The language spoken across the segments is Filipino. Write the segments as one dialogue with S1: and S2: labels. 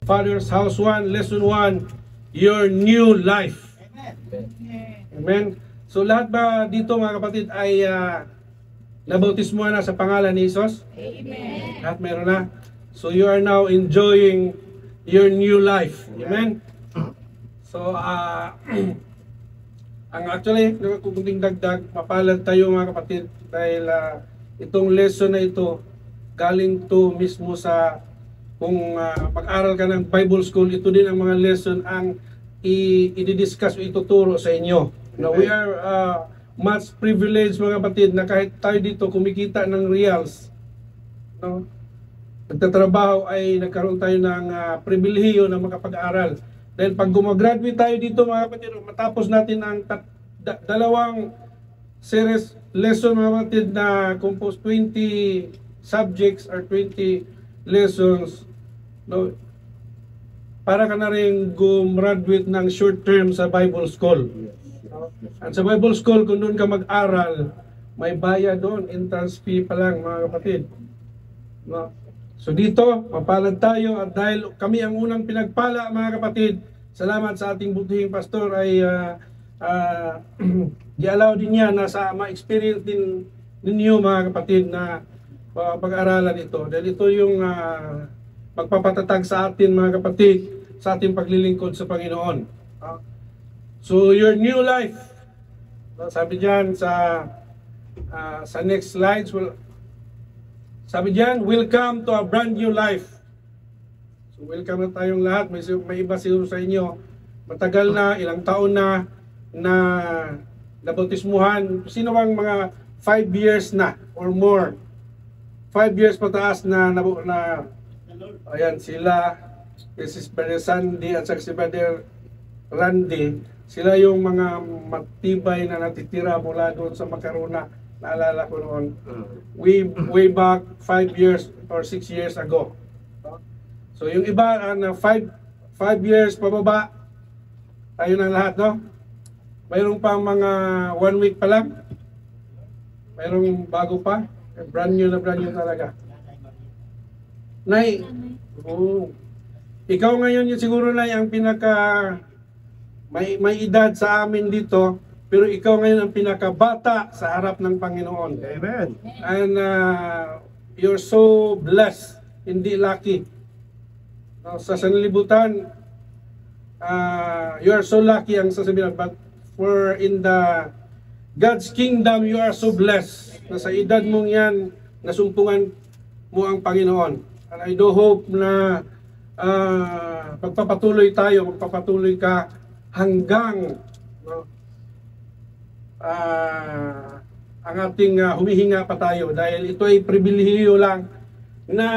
S1: Father's House 1, Lesson 1, Your New Life. Amen. So lahat ba dito mga kapatid ay nabautismo na sa pangalan ni Jesus? Amen. Lahat meron na. So you are now enjoying your new life. Amen. So ang actually, kunting dagdag, mapalad tayo mga kapatid dahil itong lesson na ito galing to mismo sa kung mag-aral ka ng Bible School, ito din ang mga lesson ang i-discuss o ituturo sa inyo. Now, we are much privileged mga kapatid na kahit tayo dito kumikita ng reals, no? Nagtatrabaho ay nagkaroon tayo ng pribilehiyo na makapag-aral. Dahil pag gumagraduate tayo dito mga kapatid, matapos natin ang dalawang series lesson mga kapatid na compose 20 subjects or 20 lessons, no? Para ka na rin gumraduate ng short term sa Bible School. At sa Bible School, kung doon ka mag-aral, may bayad doon, entrance fee pa lang mga kapatid. No? So dito, mapalad tayo at dahil kami ang unang pinagpala mga kapatid, salamat sa ating butihing pastor ay di-allow din niya na sa ma-experience din ninyo mga kapatid na pag-aralan ito. Dahil ito yung magpapatatag sa atin mga kapatid sa ating paglilingkod sa Panginoon. So your new life, sabi diyan sa next slides, sabi diyan, welcome to a brand new life. So welcome na tayong lahat. May iba siguro sa inyo, matagal na, ilang taon na nabautismuhan. Sino bang mga 5 years na or more? 5 years pataas na ayan sila, si Brother Sandy at si Brother Randy, sila yung mga matibay na natitira mula doon sa Macarona. Naalala ko noon. Way back 5 years or 6 years ago. So yung iba na 5 years pababa, tayo na lahat, no? Mayroon pang mga 1 week pa lang. Mayroong bago pa. Brand new talaga. Nay, ikaw ngayon yung siguro na ang pinaka may edad sa amin dito, pero ikaw ngayon ang pinakabata sa harap ng Panginoon.
S2: Amen.
S1: And you're so blessed, hindi lucky. No, sa sanlibutan, you are so lucky ang sasabihin, but for in the God's kingdom, you are so blessed na sa edad mong yan, nasumpungan mo ang Panginoon. And I do hope na magpapatuloy ka hanggang ang ating humihinga pa tayo dahil ito ay pribilehiyo lang na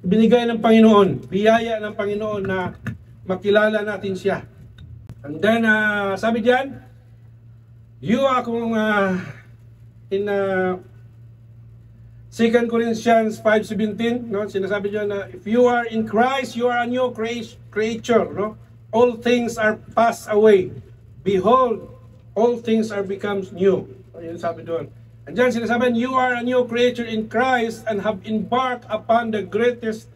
S1: binigay ng Panginoon, biyaya ng Panginoon na makilala natin siya. And then sabi diyan, you are kung in 2 Corinthians 5:17, no, sinasabi diyan na if you are in Christ, you are a new creature, no? All things are passed away. Behold, all things are becomes new. Ayun sabi doon. And diyan sinasabi, you are a new creature in Christ and have embarked upon the greatest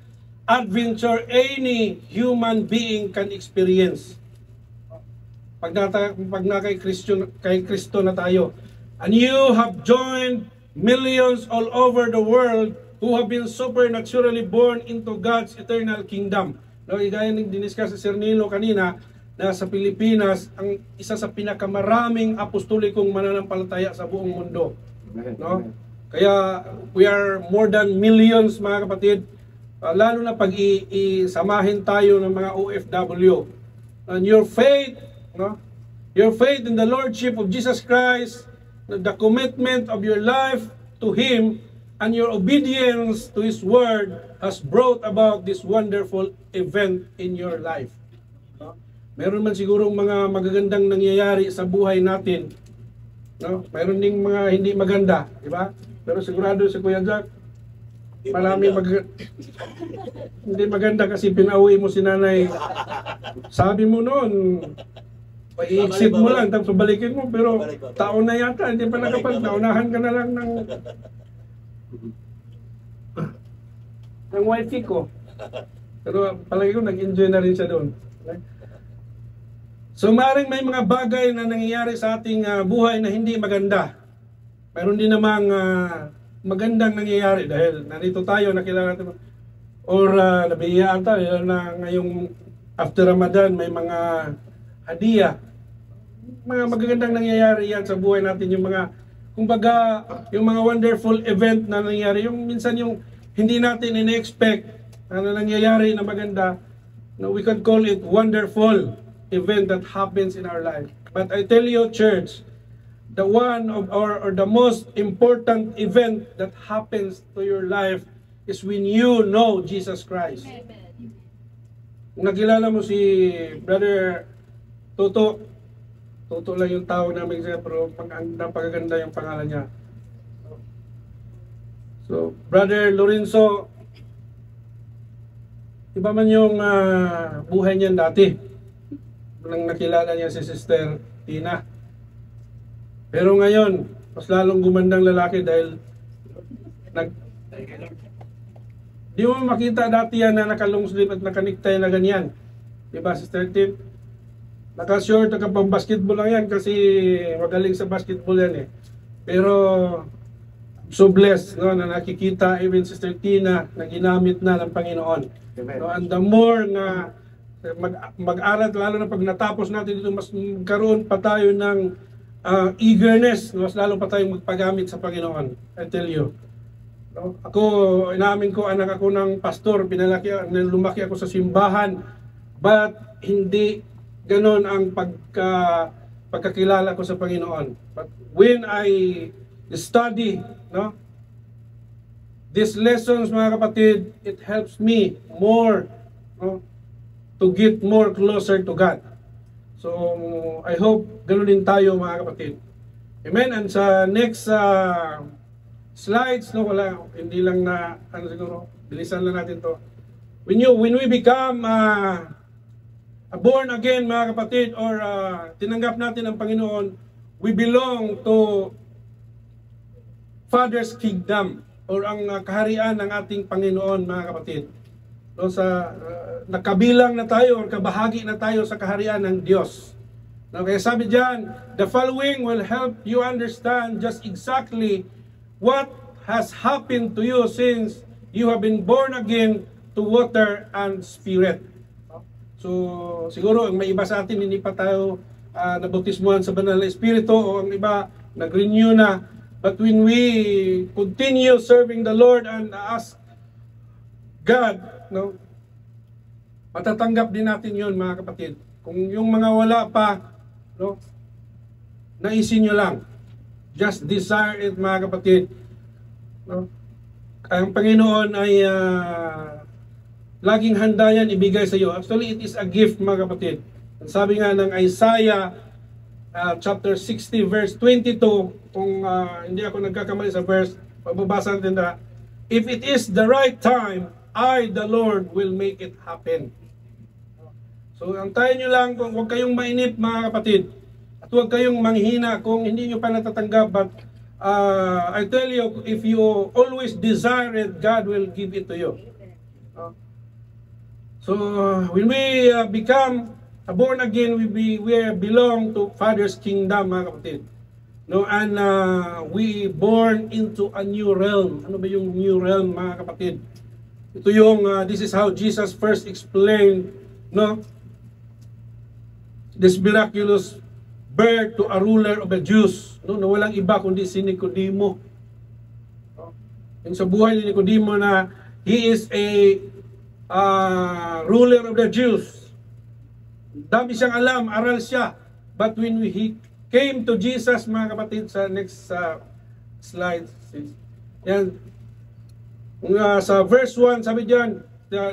S1: adventure any human being can experience. Pag kay Kristo na tayo. And you have joined millions all over the world who have been supernaturally born into God's eternal kingdom. No, gaya ng diniscuss sa Sir Nilo kanina, na sa Pilipinas, ang isa sa pinakamaraming apostolikong mananampalataya sa buong mundo. No? Kaya we are more than millions mga kapatid, lalo na pag isamahin tayo ng mga OFW. And your faith, no? Your faith in the Lordship of Jesus Christ, the commitment of your life to Him, and your obedience to His Word has brought about this wonderful event in your life. No? Meron man siguro mga magagandang nangyayari sa buhay natin. No? Meron ding mga hindi maganda, di ba? Pero sigurado si Kuya Jack, marami hindi maganda kasi pinauwi mo si nanay. Sabi mo noon, i-exit mo lang, tapos balikin mo, pero taon na yata, hindi pa nakapag, naunahan ka na lang ng wifey ko. Pero palagi ko nag-enjoy na rin siya doon. Okay? So maaaring may mga bagay na nangyayari sa ating buhay na hindi maganda. Mayroon din namang magandang nangyayari dahil nandito tayo, nakilala natin, or nabihiyaan tayo na ngayong after Ramadan may mga hadiah. Mga magagandang nangyayari yan sa buhay natin, yung mga, kumbaga, yung mga wonderful event na nangyayari, yung minsan yung hindi natin in-expect na nangyayari na maganda, no, we can call it wonderful event that happens in our life. But I tell you, church, the one of or the most important event that happens to your life is when you know Jesus Christ. Kung nakilala mo si Brother Toto, Toto lang yung tawag namin siya, pero napakaganda yung pangalan niya. So, Brother Lorenzo, iba man yung buhay niyan dati. Nang nakilala niya si Sister Tina. Pero ngayon, mas lalong gumandang lalaki dahil di mo makita dati yan na nakalong sleeve at nakaniktay na ganyan. Diba, Sister Tina? Naka-short, nakapang-basketball lang yan kasi magaling sa basketball yan eh. Pero so blessed, no, na nakikita even Sister Tina na ginamit na ng Panginoon. No, and the more na mag-aral, lalo na pag natapos natin dito, mas magkaroon pa tayo ng eagerness, mas lalo pa tayong magpagamit sa Panginoon. I tell you. No? Ako, inamin ko, anak ako ng pastor, lumaki ako sa simbahan, but hindi ganon ang pagkakilala ko sa Panginoon. But when I study, no, these lessons, mga kapatid, it helps me more, no, to get more closer to God. So, I hope ganoon din tayo, mga kapatid. Amen? And sa next slides, no, wala, hindi lang na, ano siguro, bilisan lang natin to. When we become born again, mga kapatid, or tinanggap natin ang Panginoon, we belong to Father's Kingdom, or ang kaharian ng ating Panginoon, mga kapatid. No, sa nakabilang na tayo or kabahagi na tayo sa kaharian ng Diyos. No, kaya sabi diyan, the following will help you understand just exactly what has happened to you since you have been born again to water and spirit. So siguro ang may iba sa atin hindi pa tayo nabautismuhan sa banal na espiritu, o ang iba nag-renew na. But when we continue serving the Lord and ask God, no, matatanggap din natin yun, mga kapatid. Kung yung mga wala pa, no, naisin nyo lang. Just desire it, mga kapatid. No? Ang Panginoon ay laging handa yan ibigay sa iyo. Actually, it is a gift, mga kapatid. Ang sabi nga ng Isaiah chapter 60 verse 22, kung hindi ako nagkakamali sa verse, pagbabasa natin na, if it is the right time, I, the Lord, will make it happen. So, antayin nyo lang, kung huwag kayong mainip, mga kapatid, at huwag kayong manghina kung hindi nyo pa natatanggap, but I tell you, if you always desire it, God will give it to you. So, when we become born again, we belong to Father's Kingdom, mga kapatid. No, and we born into a new realm. Ano ba yung new realm, mga kapatid? Ito yung, this is how Jesus first explained, no, this miraculous birth to a ruler of the Jews, no, na walang iba kundi si Nicodemo. No? Yung sa buhay ni Nicodemo na he is a ruler of the Jews. Dami siyang alam, aral siya. But when he came to Jesus, mga kapatid, sa next slide, yan, sa verse 1, sabi diyan,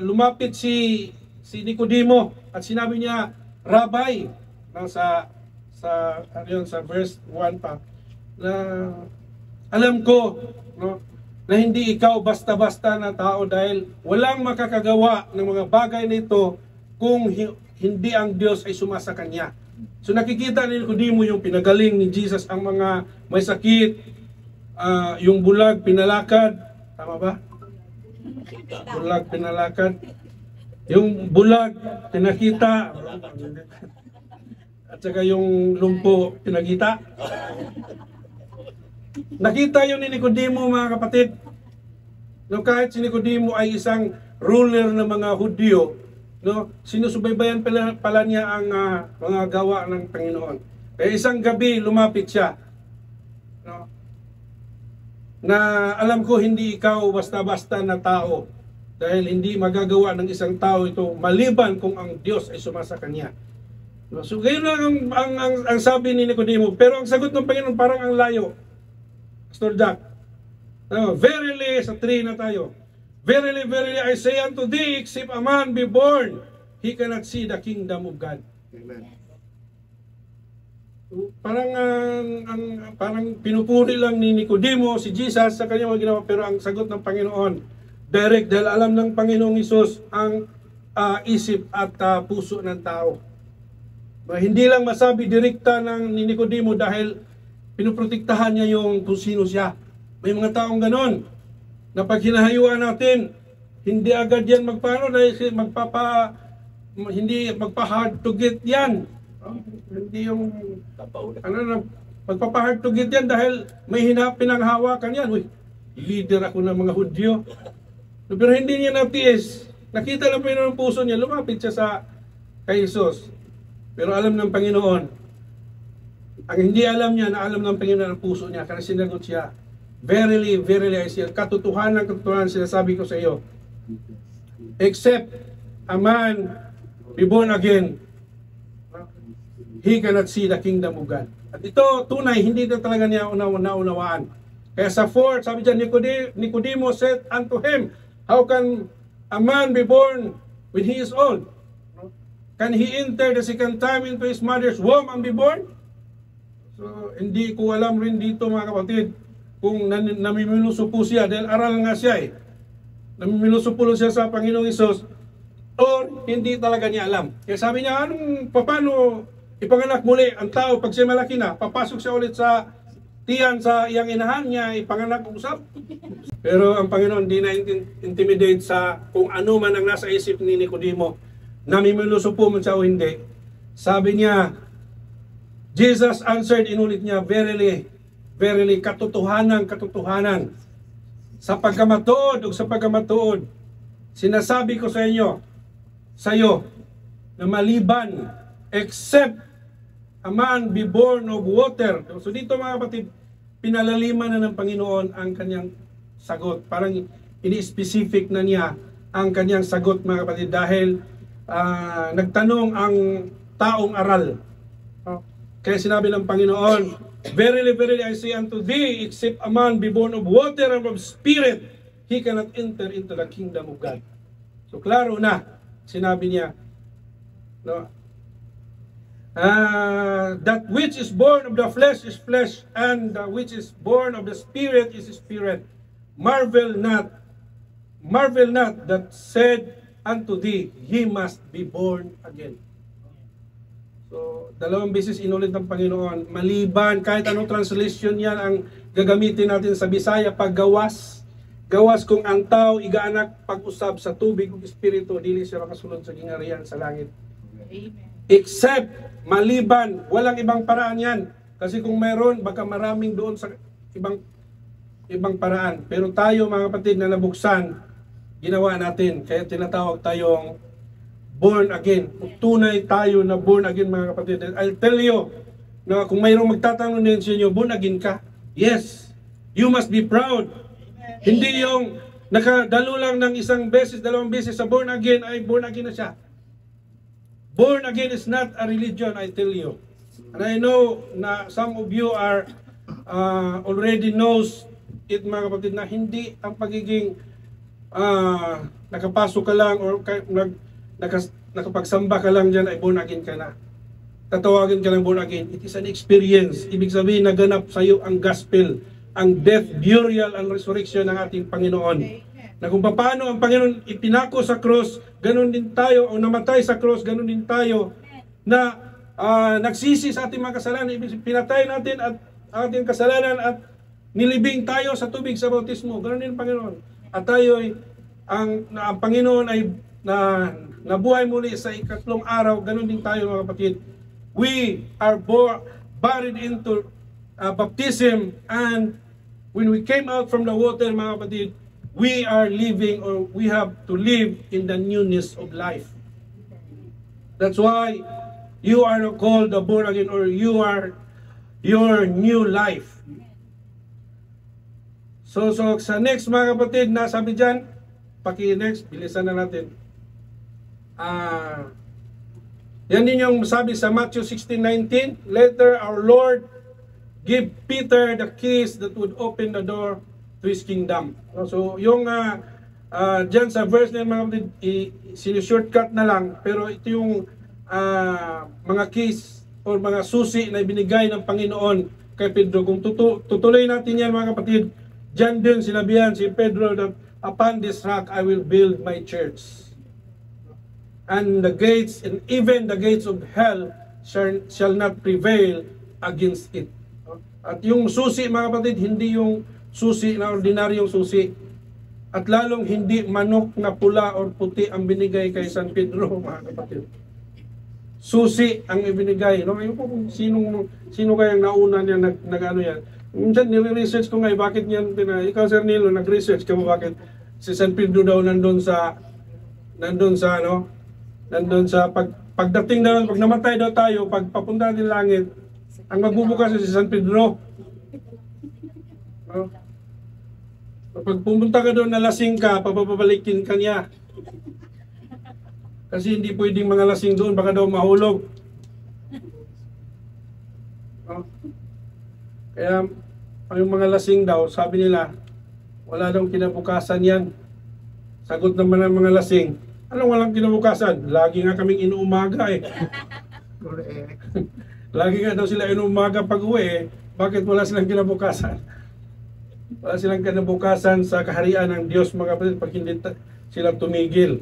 S1: lumapit si Nicodemo at sinabi niya, Rabbi, sa verse 1 pa, na alam ko, no, na hindi ikaw basta-basta na tao dahil walang makakagawa ng mga bagay nito kung hindi ang Diyos ay sumasa kanya. So nakikita ni Nicodemo yung pinagaling ni Jesus ang mga may sakit, yung bulag pinalakad, tama ba? Bulag pinalakad. Yung bulag, pinakita. At saka yung lumpo, pinakita. Nakita yun ni Nicodemo, mga kapatid. No, kahit si Nicodemo ay isang ruler ng mga Hudyo, no, sinusubaybayan pala niya ang mga gawa ng Panginoon. Kaya isang gabi lumapit siya. No, na alam ko hindi ikaw basta-basta na tao, dahil hindi magagawa ng isang tao ito maliban kung ang Diyos ay sumasa kanya. No, so gayon lang ang sabi ni Nicodemo. Pero ang sagot ng Panginoon parang ang layo. Pastor Jack, no, verily, sa 3 na tayo. Verily, verily, I say unto thee, except a man be born, he cannot see the kingdom of God.
S2: Amen.
S1: Parang pinupuri lang ni Nicodemo si Jesus sa kanyang mga ginawa, pero ang sagot ng Panginoon, direct, dahil alam ng Panginoong Hesus ang isip at puso ng tao. Hindi lang masabi direkta ni Nicodemo dahil pinuprotektahan niya yung kung sino siya. May mga taong ganon, na pag hinahayuan natin, hindi agad yan magpaano, dahil hindi magpa-hard to get yan. Hindi yung magpapa-hard to get yan dahil may pinanghawakan yan. Uy, leader ako ng mga Hudyo. Pero hindi niya natiis. Nakita lang po yun ng puso niya, lumapit siya kay Jesus. Pero alam ng Panginoon, ang hindi alam niya, na alam ng Panginoon ang puso niya, kaya sinagot siya, verily, verily, I say, katotohanan, sinasabi ko sa iyo, except a man be born again, he cannot see the kingdom of God. At ito, tunay, hindi ito talaga niya naunawaan. Kaya sa 4, sabi dyan, Nicodemo said unto him, how can a man be born when he is old? Can he enter the second time into his mother's womb and be born? So, hindi ko alam rin dito, mga kapatid, kung namiminuso po siya, dahil aral nga siya eh. Namiminuso po siya sa Panginoong Hesus, or hindi talaga niya alam. Kaya sabi niya, paano ipanganak muli ang tao pag siya malaki na? Papasok siya ulit sa tiyan sa iyang inahan niya, ipanganak usap. Pero ang Panginoon hindi na-intimidate sa kung ano man ang nasa isip ni Nicodemo. Namiminuso po man siya o hindi. Sabi niya, Jesus answered, inulit niya, verily, verily, katotohanan, sa pagkamatuod o sa pagkamatuod, sinasabi ko sa iyo, na maliban, except a man be born of water. So dito, mga kapatid, pinalaliman na ng Panginoon ang kanyang sagot. Parang ini-specific na niya ang kanyang sagot, mga kapatid, dahil nagtanong ang taong aral. Kaya sinabi ng Panginoon, verily, verily, I say unto thee, except a man be born of water and of spirit, he cannot enter into the kingdom of God. So klaro na, sinabi niya, no? That which is born of the flesh is flesh, and that which is born of the spirit is spirit. Marvel not that said unto thee, he must be born again. So, 2 beses inulit ng Panginoon, maliban, kahit anong translation yan ang gagamitin natin sa Bisaya, paggawas. Gawas kung ang tao igaanak pag-usab sa tubig ug espiritu, dili siya makasulod sa gingharian sa langit.
S3: Amen.
S1: Except, maliban, walang ibang paraan yan. Kasi kung mayroon, baka maraming doon sa ibang paraan. Pero tayo, mga kapatid, na nabuksan, ginawa natin. Kaya tinatawag tayong born again. Tunay tayo na born again, mga kapatid. I'll tell you, na kung mayroong magtatanong din sa inyo, born again ka? Yes. You must be proud. Hindi yung nakadalo lang ng isang beses, 2 beses sa born again, ay born again na siya. Born again is not a religion, I tell you. And I know na some of you are already knows it, mga kapatid, na hindi ang pagiging nakapasok ka lang or nakapagsamba ka lang dyan ay born again ka na. Tatawagin ka lang born again. It is an experience. Ibig sabihin, naganap sa iyo ang gospel, ang death, burial, and resurrection ng ating Panginoon. Na kung paano ang Panginoon ipinako sa cross, ganun din tayo, o namatay sa cross, ganun din tayo, na nagsisi sa ating mga kasalanan. Ibig sabihin, pinatay natin at ating kasalanan at nilibing tayo sa tubig sa bautismo. Ganun din ang Panginoon. At tayo ang Panginoon ay nabuhay muli sa ikatlong araw, ganun din tayo mga kapatid. We are buried into baptism, and when we came out from the water mga kapatid, we are living, or we have to live in the newness of life. That's why you are not called the born again, or you are your new life. So sa next mga kapatid, nasabi dyan, paki-next, bilisan na natin. Yan din yung sabi sa Matthew 16:19. Later, our Lord give Peter the keys that would open the door to His kingdom. So yung dyan sa verse na mga kapatid, sinishortcut na lang, pero ito yung mga keys o mga susi na binigay ng Panginoon kay Pedro. Kung tutuloy natin yan mga kapatid, dyan din sinabihan si Pedro that upon this rock I will build my church. And the gates, and even the gates of hell shall not prevail against it. At yung susi mga kapatid, hindi yung susi na ordinaryong susi. At lalong hindi manok na pula or puti ang binigay kay San Pedro mga kapatid. Susi ang ibinigay. No? Ayun po kung sino kayang nauna niya nag-ano yan. Minsan nire-research ko nga, bakit niyan ikaw Sir Nilo, nag-research ka mo bakit si San Pedro daw nandun sa pagdating daw, pag namatay daw tayo, pag papunta natin langit, ang magbubukas si San Pedro. No? Pag pumunta ka doon na lasing ka, papapabalikin ka niya. Kasi hindi pwedeng mga lasing doon, baka daw mahulog. No? Kaya, yung mga lasing daw, sabi nila, wala daw kinabukasan yan. Sagot naman ng mga lasing, anong walang kinabukasan? Lagi nga kaming inuumaga eh. Lagi nga daw sila inuumaga pag uwi eh. Bakit wala silang kinabukasan? Wala silang kinabukasan sa kaharian ng Diyos mga kapatid pag hindi sila tumigil.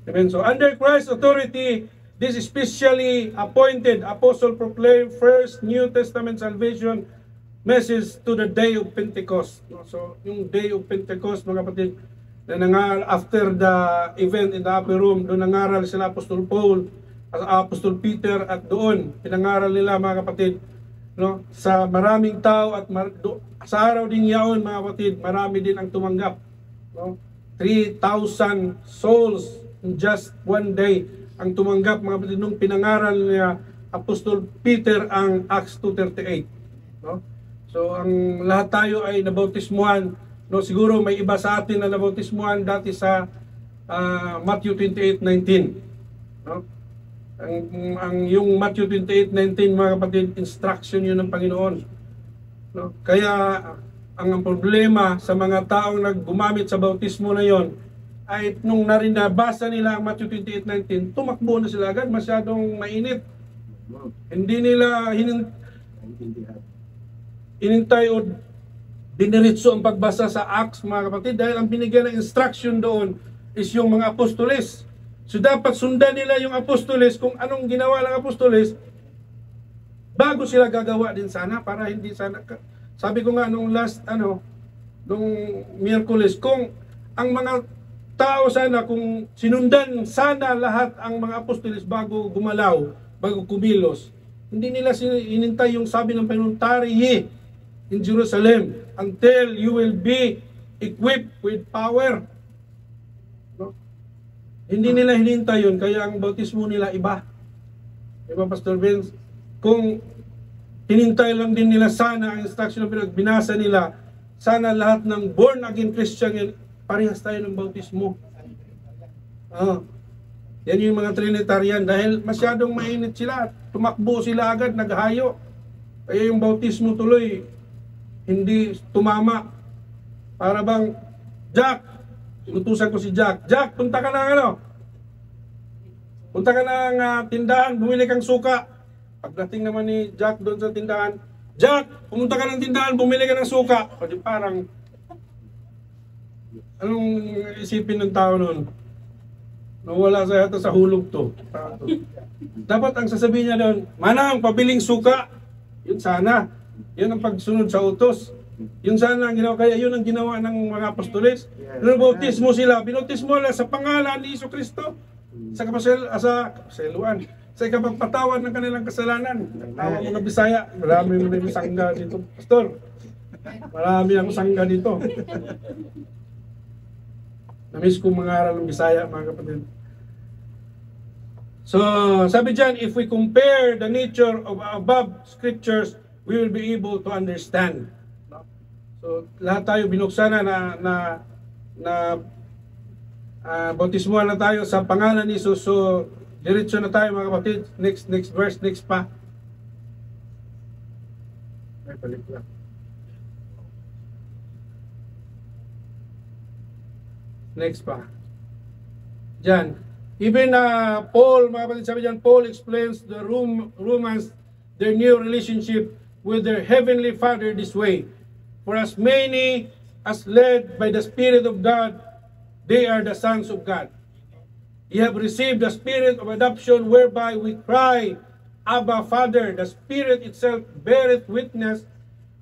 S1: Amen. So under Christ's authority, this specially appointed apostle proclaimed first New Testament salvation message to the day of Pentecost. So yung day of Pentecost mga kapatid, na after the event in the upper room, doon nangaral sila Apostol Paul, Apostol Peter, at doon pinangaral nila mga kapatid, no, sa maraming tao, at sa araw din yaon mga kapatid, marami din ang tumanggap, no? 3,000 souls in just one day ang tumanggap mga kapatid nung pinangaral niya Apostol Peter ang Acts 2:38, no? So ang lahat tayo ay nabautismuhan. No, siguro may iba sa atin na nabautismuhan dati sa Matthew 28:19. No? Yung Matthew 28:19 mga kapatid, instruction yun ng Panginoon. No? Kaya ang problema sa mga taong naggumamit sa bautismo na yon ay nung nabasa nila ang Matthew 28:19, tumakbo na sila agad, masyadong mainit. Hindi nila hinintay o diniritso ang pagbasa sa Acts mga kapatid, dahil ang binigyan ng instruction doon is yung mga apostoles. So dapat sundan nila yung apostoles kung anong ginawa ng apostoles bago sila gagawa din sana, para hindi sana, sabi ko nga nung nung Miyerkules, kung ang mga tao sana, kung sinundan sana lahat ang mga apostoles bago gumalaw, bago kumilos, hindi nila hinintay yung sabi ng Panginoon, tarry ye in Jerusalem until you will be equipped with power. No? Hindi nila hinintay yun, kaya ang bautismo nila iba. Diba, Pastor Vince? Kung hinintay lang din nila sana ang instruction na binasa nila, sana lahat ng born again Christian yan, parehas tayo ng bautismo. Yan yung mga Trinitarian, dahil masyadong mainit sila, tumakbo sila agad, naghayo. Kaya yung bautismo tuloy hindi tumama. Para bang, Jack, inutusan ko si Jack, Jack, punta ka ng punta ka ng tindahan, bumili kang suka. Pagdating naman ni Jack doon sa tindahan, Jack, pumunta ka ng tindahan, bumili ka ng suka. O di parang, anong isipin ng tao noon? Nawala sa yata sa hulog to. Dapat ang sasabihin niya doon, Manang, pabiling suka. Yun sana. Yun ang pagsunod sa utos. Yun sana ang ginawa. Kaya yun ang ginawa ng mga apostoles. Binautismo sila. Binautismo nila sa pangalan ni Jesucristo. sa kapaseluan, sa ikapagpatawad ng kanilang kasalanan. Tawag mo na Bisaya, marami mo na yung sangga dito. Pastor, marami ang sangga dito. Namiss kong mangaral ng Bisaya, mga kapatid. So, sabi dyan, if we compare the nature of above scriptures, we will be able to understand. So, lahat tayo binuksan na bautismuhan na tayo sa pangalan ni Jesus. So, diretso na tayo mga kapatid. Next verse, next pa. Ay, balik lang. Next pa. Diyan. Even Paul, mga kapatid, sabi dyan, Paul explains the Romans, their new relationship with their heavenly Father this way. For as many as led by the Spirit of God, they are the sons of God. Ye have received the Spirit of adoption, whereby we cry, Abba, Father. The Spirit itself beareth witness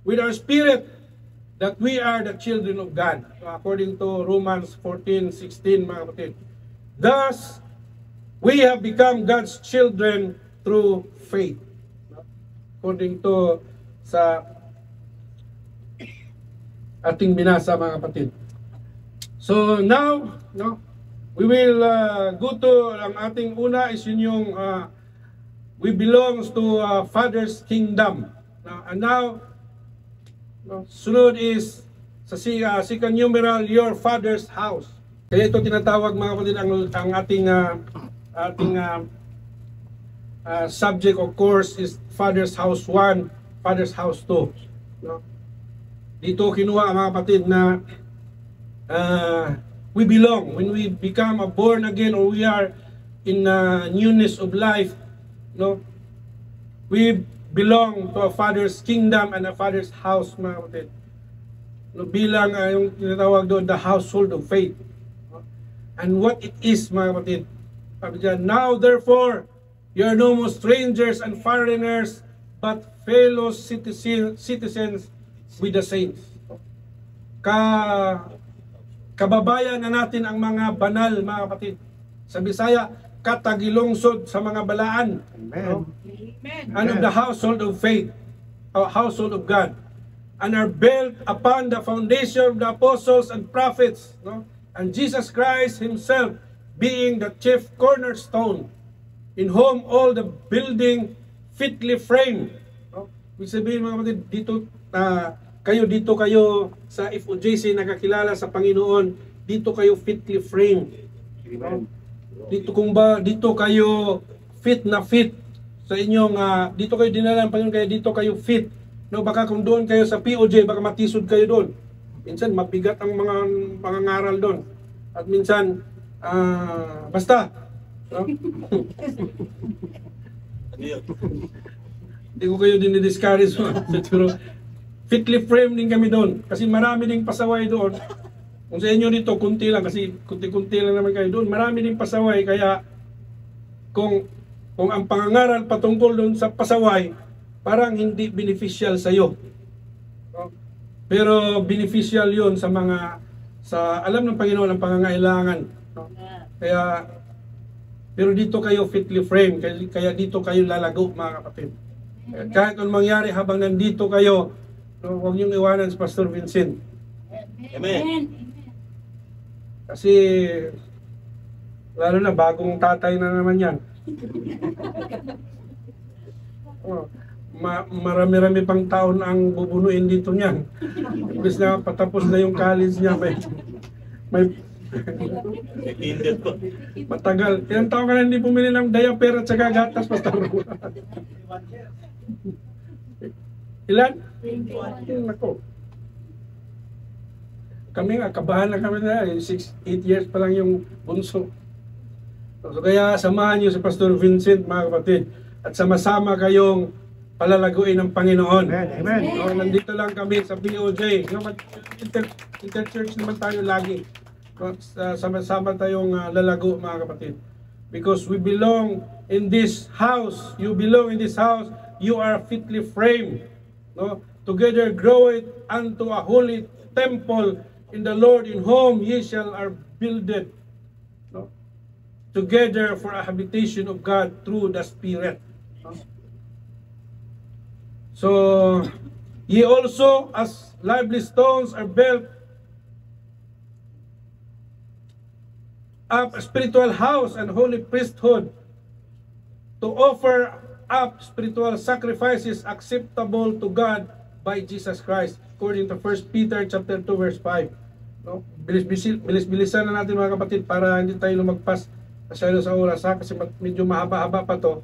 S1: with our spirit that we are the children of God. According to Romans 14:16, mga kapatid. Thus, we have become God's children through faith. According to sa ating binasa, mga kapatid. So now, we will go to, ang ating una is yun yung we belongs to Father's kingdom. And now, sunod is sa second numeral, your Father's house. Kaya ito tinatawag, mga kapatid, ang ating subject of course is Father's house 1, Father's house 2. Dito kinuha, mga kapatid, na we belong when we become a born again, or we are in newness of life. We belong to a Father's kingdom and a Father's house, mga kapatid. Bilang yung tinatawag doon, the household of faith. And what it is, mga kapatid, sabi dyan, now therefore, you are no more strangers and foreigners, but fellow citizens with the saints. Kababayan na natin ang mga banal, mga kapatid. Sa Bisaya, katagilungsod sa mga balaan.
S2: Amen.
S1: And of the household of faith, a household of God. And are built upon the foundation of the apostles and prophets. And Jesus Christ Himself being the chief cornerstone, in whom all the building fitly framed. Ibig sabihin, mga kapatid, dito kayo sa FOJC nakakilala sa Panginoon, dito kayo fitly framed. Dito kayo fit na fit sa inyong dito kayo dinala ng Panginoon, kaya dito kayo fit. Baka kung doon kayo sa POJ, baka matisod kayo doon. Minsan mabigat ang mga ngaral doon. At minsan basta hindi ko kayo dinidiscourage, pero fitly framed din kami doon. Kasi marami ding pasaway doon. Kung sa inyo dito, kunti lang. Kasi kunti-kunti lang naman kayo doon. Marami ding pasaway. Kaya kung ang pangangaral patungkol doon sa pasaway, parang hindi beneficial sa iyo. Pero beneficial yon sa alam ng Panginoon ang pangangailangan. Pero dito kayo fitly framed. Kaya dito kayo lalago, mga kapatid. Kahit anong mangyari habang nandito kayo, huwag niyong iwanan si Pastor Vincent.
S2: Amen.
S1: Kasi, lalo na, bagong tatay na naman yan. Marami-rami pang taon ang bubunuin dito niyan. Imbes na patapos na yung college niya, may matagal. Ilang taon ka na hindi bumili ng diaper at saka gatas, Pastor. Ilan? 21. Nako. Kami nga, kabahan na kami na. 8 years pa lang yung bunso. So, kaya samahan niyo si Pastor Vincent, mga kapatid. At sama-sama kayong palalaguin ng Panginoon.
S2: Amen.
S1: Nandito lang kami sa POJ. Inter-church naman tayo lagi. Sama-sama tayong lalago, mga kapatid. Because we belong in this house. You belong in this house. You are fitly framed. Together grow it unto a holy temple in the Lord, in whom ye shall are builded. together for a habitation of God through the Spirit. So, ye also, as lively stones, are built up a spiritual house and holy priesthood to offer up spiritual sacrifices acceptable to God by Jesus Christ, according to 1 Peter chapter 2 verse 5. No? Bilis-bilisan na natin mga kapatid para hindi tayo lumagpas masyado sa oras, ha? Kasi medyo mahaba-haba pa to.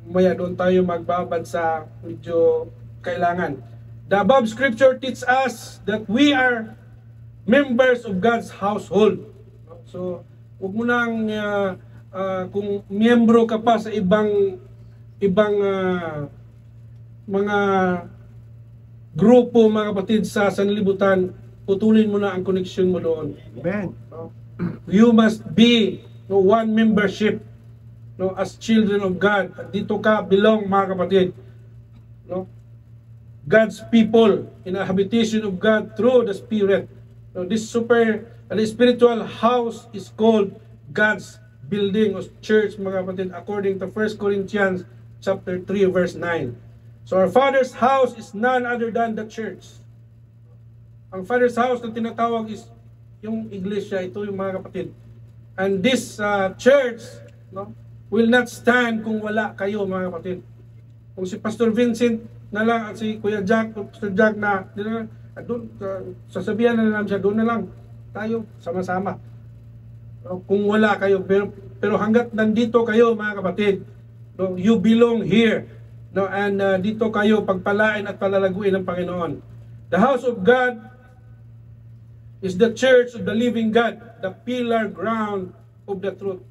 S1: Maya doon tayo magbabad sa medyo kailangan. The above scripture teach us that we are members of God's household. So, huwag mo nang kung miyembro ka pa sa ibang mga grupo, mga kapatid, sa sanlibutan, putulin mo na ang connection mo doon.
S3: Amen.
S1: You must be one membership, as children of God. Dito ka belong, mga kapatid. God's people in a habitation of God through the Spirit. This spiritual house is called God's building or church, mga kapatid, according to 1 Corinthians chapter 3 verse 9. So our Father's house is none other than the church. Ang Father's house na tinatawag is yung iglesia, ito yung mga kapatid. And this church will not stand kung wala kayo, mga kapatid. Kung si Pastor Vincent na lang at si Kuya Jack, Pastor Jack na doon, sasabihan na lang siya, doon na lang tayo sama-sama. Kung wala kayo, pero hanggat nandito kayo, mga kapatid, you belong here. And dito kayo pagpalain at palalaguin ng Panginoon. The house of God is the church of the living God, the pillar ground of the truth.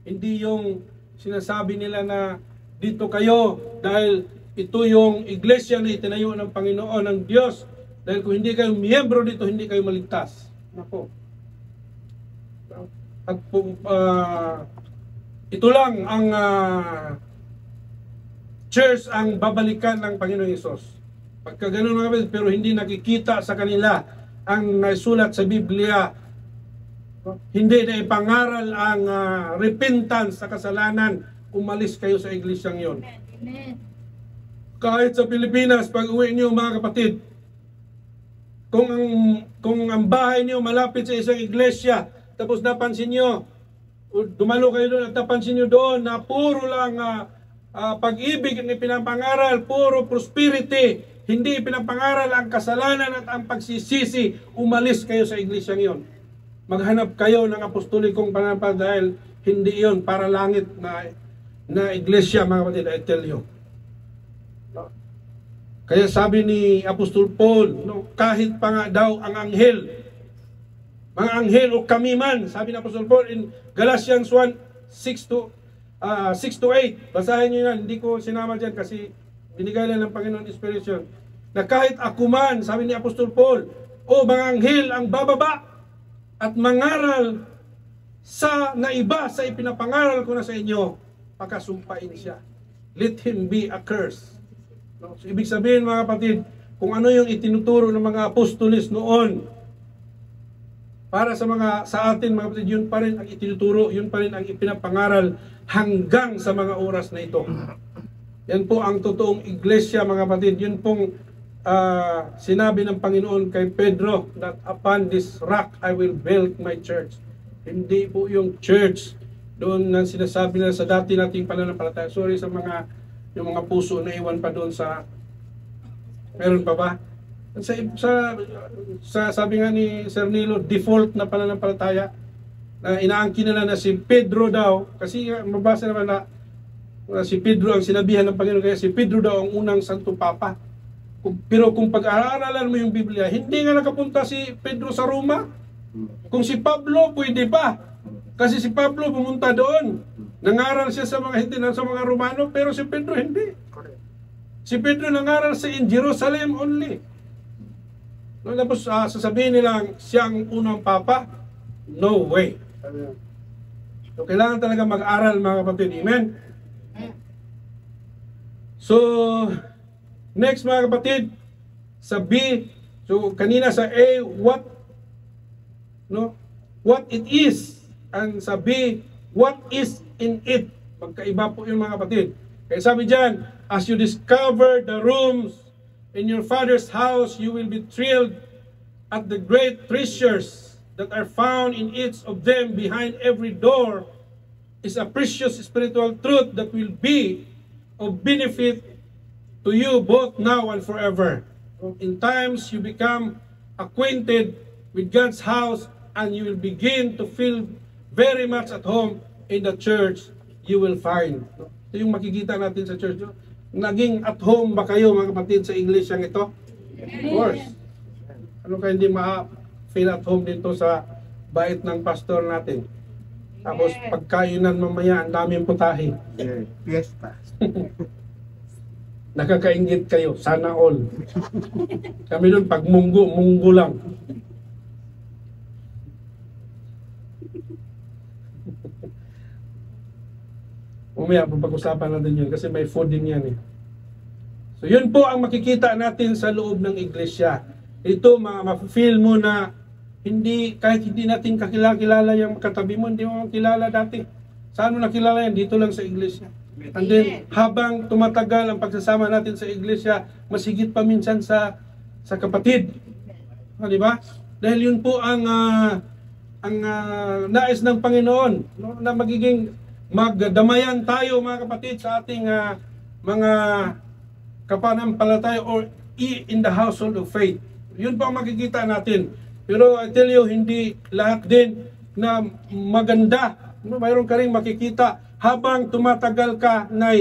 S1: Hindi yung sinasabi nila na dito kayo dahil ito yung iglesia na itinayo ng Panginoon, ng Diyos. Dahil kung hindi kayo miyembro dito, hindi kayo maligtas. Nako. At ito lang ang church ang babalikan ng Panginoong Hesus. Pagka ganun, mga kapatid, pero hindi nakikita sa kanila ang nasulat sa Biblia, hindi na ipangaral ang repentance sa kasalanan, umalis kayo sa iglesyang yon. Kahit sa Pilipinas, pag uwi niyo, mga kapatid, kung ang bahay niyo malapit sa isang iglesia, tapos napansin niyo, dumalo kayo doon at napansin niyo doon na puro lang pag-ibig ang ipinapangaral, puro prosperity, hindi ipinapangaral ang kasalanan at ang pagsisisi, umalis kayo sa iglesyang yon. Maghanap kayo ng apostolikong pananampalataya dahil hindi yon para langit na iglesia, mga kapatid, I tell you. Kaya sabi ni Apostol Paul, kahit pa nga daw ang anghel, mga anghel o kami man, sabi ni Apostol Paul in Galatians 1:6-8, basahin nyo yan, hindi ko sinama dyan kasi binigay lang ng Panginoon inspiration, na kahit ako man, sabi ni Apostol Paul, o mga anghel ang bababa at mangaral na iba sa ipinapangaral ko na sa inyo, pakasumpain siya. Let him be accursed. So, ibig sabihin, mga kapatid, kung ano yung itinuturo ng mga apostolis noon, para sa atin, mga kapatid, yun pa rin ang itinuturo, yun pa rin ang ipinapangaral hanggang sa mga oras na ito. Yan po ang totoong iglesia, mga kapatid. Yun pong sinabi ng Panginoon kay Pedro, that upon this rock I will build my church. Hindi po yung church doon na sinasabi na sa dati nating pananampalataya. Sorry sa yung mga puso na iwan pa doon sa, meron pa ba? Sa sabi nga ni Sir Nilo, default na pananampalataya, na inaangkin nila na si Pedro daw, kasi mabasa naman na si Pedro ang sinabihan ng Panginoon, kaya si Pedro daw ang unang Santo Papa. Pero kung pag-aaralan mo yung Biblia, hindi nga nakapunta si Pedro sa Roma. Kung si Pablo, pwede pa. Kasi si Pablo pumunta doon. Nangaral siya sa mga hindi, sa mga Romano, pero si Pedro hindi. Si Pedro nangaral sa in Jerusalem only. Tapos sasabihin nilang siya ang unang Papa? No way. So kailangan talaga mag-aral, mga kapatid. Amen? So, next, mga kapatid, sa B, so kanina sa A, what it is, and sa B, what is in it. Magkaiba po yung mga kapatid. Kaya sabi dyan, as you discover the rooms in your Father's house, you will be thrilled at the great treasures that are found in each of them. Behind every door is a precious spiritual truth that will be of benefit to you both now and forever. In times you become acquainted with God's house and you will begin to feel very much at home in the church you will find. Ito yung makikita natin sa church. Naging at home ba kayo mga kapatid sa iglesyang ito? Of course. Ano kayo hindi ma-feel at home dito sa bait ng pastor natin? Tapos pagkainan mamaya, ang daming putahe.
S3: Fiesta.
S1: Nakakaingit kayo, sana all. Kami doon pag munggo lang. Umaya, pag-usapan natin yun kasi may food din yan eh. So yun po ang makikita natin sa loob ng iglesia. Ito, ma-feel mo na kahit hindi natin kakilala yung katabi mo, hindi mo kilala dati. Saan mo nakilala yan? Dito lang sa iglesia. And then, habang tumatagal ang pagsasama natin sa iglesia, masigit pa minsan sa kapatid. Di ba? Dahil yun po ang nais ng Panginoon, no? Na magiging magdamayan tayo mga kapatid sa ating mga kapanampalataya or in the household of faith. Yun po ang makikita natin. Pero I tell you, hindi lahat din na maganda. Mayroon ka rin makikita habang tumatagal ka na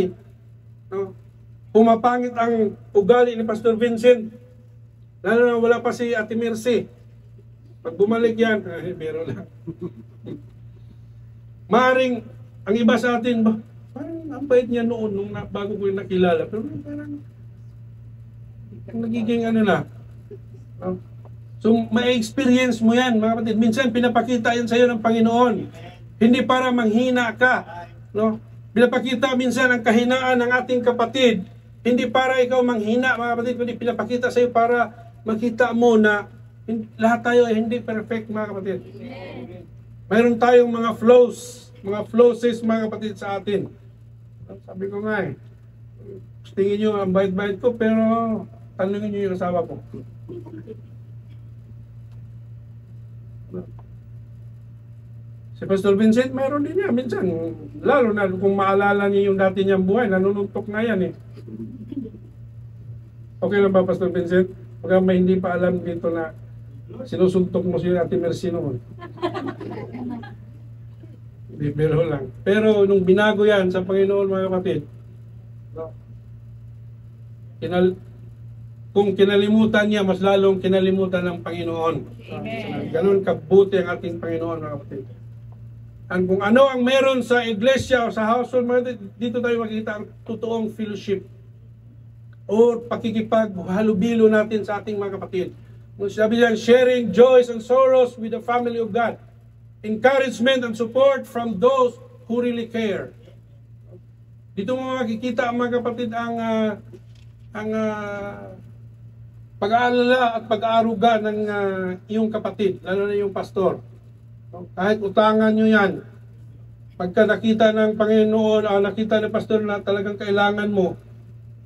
S1: pumapangit ang ugali ni Pastor Vincent. Lalo na wala pa si Ate Mercy. Pag bumalik yan, biro lang. Maring ang iba sa atin, parang ang bait niya noon nung bago ko yung nakilala. Pero parang nagiging ano na. So may experience mo yan mga kapatid. Minsan pinapakita yan sa iyo ng Panginoon. Hindi para manghina ka. No? Pinapakita minsan ang kahinaan ng ating kapatid. Hindi para ikaw manghina mga kapatid. Kundi pinapakita sa iyo para makita mo na lahat tayo ay hindi perfect mga kapatid. Mayroon tayong mga flaws mga kapatid sa atin. Sabi ko nga tingin nyo ang bait-bait ko, pero tanungin nyo yung asawa ko. Si Pastor Vincent, mayroon din niya. Minsan, lalo na kung maalala niya yung dati niyang buhay, nanununtok na yan eh. Okay lang ba, Pastor Vincent? Baka may hindi pa alam dito na sinusuntok mo si Ate Mercy noon. Biro lang. Pero nung binago yan sa Panginoon mga kapatid, no? Kung kinalimutan niya, mas lalong kinalimutan ng Panginoon. Ganun kabuti ang ating Panginoon mga kapatid. And kung ano ang meron sa iglesia o sa household, dito tayo makikita ang totoong fellowship o pakikipaghalubilo natin sa ating mga kapatid. Sabi niyan, sharing joys and sorrows with the family of God. Encouragement and support from those who really care. Dito mo makikita mga kapatid ang pag-aalala at pag-aaruga ng iyong kapatid, lalo na yung pastor. Kahit utangan nyo yan, pagka nakita ng Panginoon, nakita ng pastor na talagang kailangan mo,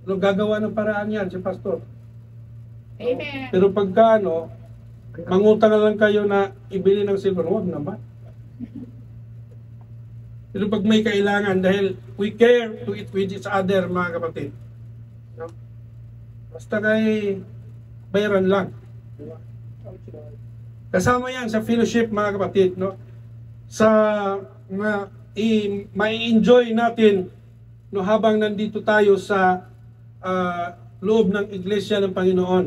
S1: gagawa ng paraan yan si pastor.
S2: Amen.
S1: Pero pagka mangutang na lang kayo na ibili ng silver, huwag naman. Pero pag may kailangan, dahil we care to eat with each other mga kapatid. No? Basta kay bayaran lang. Kasama yan sa fellowship mga kapatid. No? Sa mai-enjoy natin habang nandito tayo sa loob ng iglesia ng Panginoon.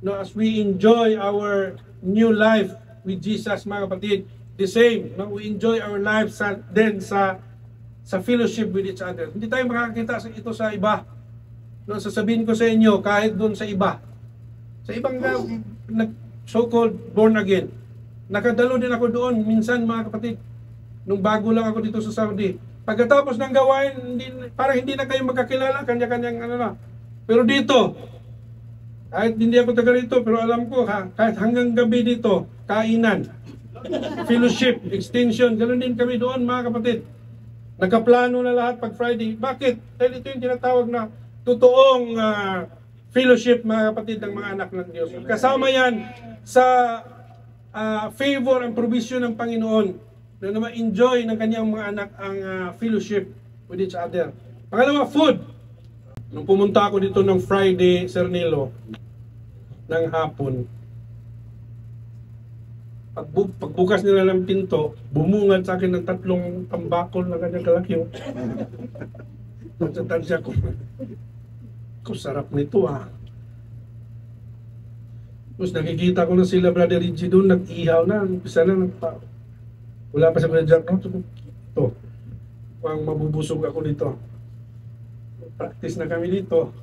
S1: No? As we enjoy our new life with Jesus mga kapatid, the same, no? We enjoy our lives then sa fellowship with each other. Hindi tayo makakita ito sa iba. No, sasabihin ko sa inyo, kahit doon sa iba. Sa ibang so-called born again. Nakadalo din ako doon minsan mga kapatid. Nung bago lang ako dito sa Saudi. Pagkatapos ng gawain, parang hindi na kayo magkakilala, kanya-kanyang na. Pero dito, kahit hindi ako taga rito, pero alam ko, kahit hanggang gabi dito, kainan. Fellowship, extension, ganoon din kami doon mga kapatid. Nakaplano na lahat pag Friday. Bakit? Dahil ito yung tinatawag na totoong fellowship, mga kapatid, ng mga anak ng Diyos. Kasama yan sa favor and provision ng Panginoon na ma-enjoy ng kanyang mga anak ang fellowship with each other. Pangalawa, food. Nung pumunta ako dito ng Friday, Sir Nilo, ng hapon, pagbukas nila ng pinto, bumungad sa akin ng 3 tambakol na kanyang kalaki. Nagsatansya ko. Sarap nito Tapos nakikita ko na sila, Brother Reggie doon, nag-ihaw na. Umpisa na, wala pa sa Brother Jack, no? Ito, pang mabubusog ako dito. Practice na kami dito.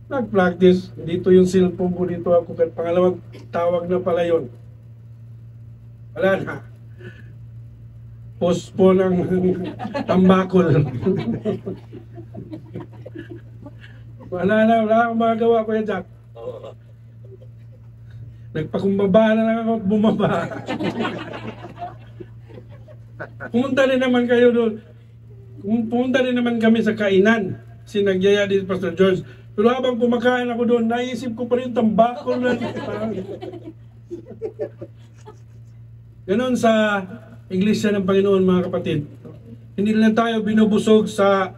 S1: Nag-practice. Dito yung cellphone ko, dito ako. Pangalawang tawag na pala yun. Wala na. Post po ng tambakol. wala akong magagawa, Kuya Jack. Nagpakumbaba na lang ako at bumaba. Pumunta rin naman kayo doon. Pumunta rin naman kami sa kainan. Sinagyaya din Pastor George. Pero habang kumakain ako doon, naisip ko pa rin tambakol na. Ganon sa Iglesia ng Panginoon, mga kapatid. Hindi lang tayo binubusog sa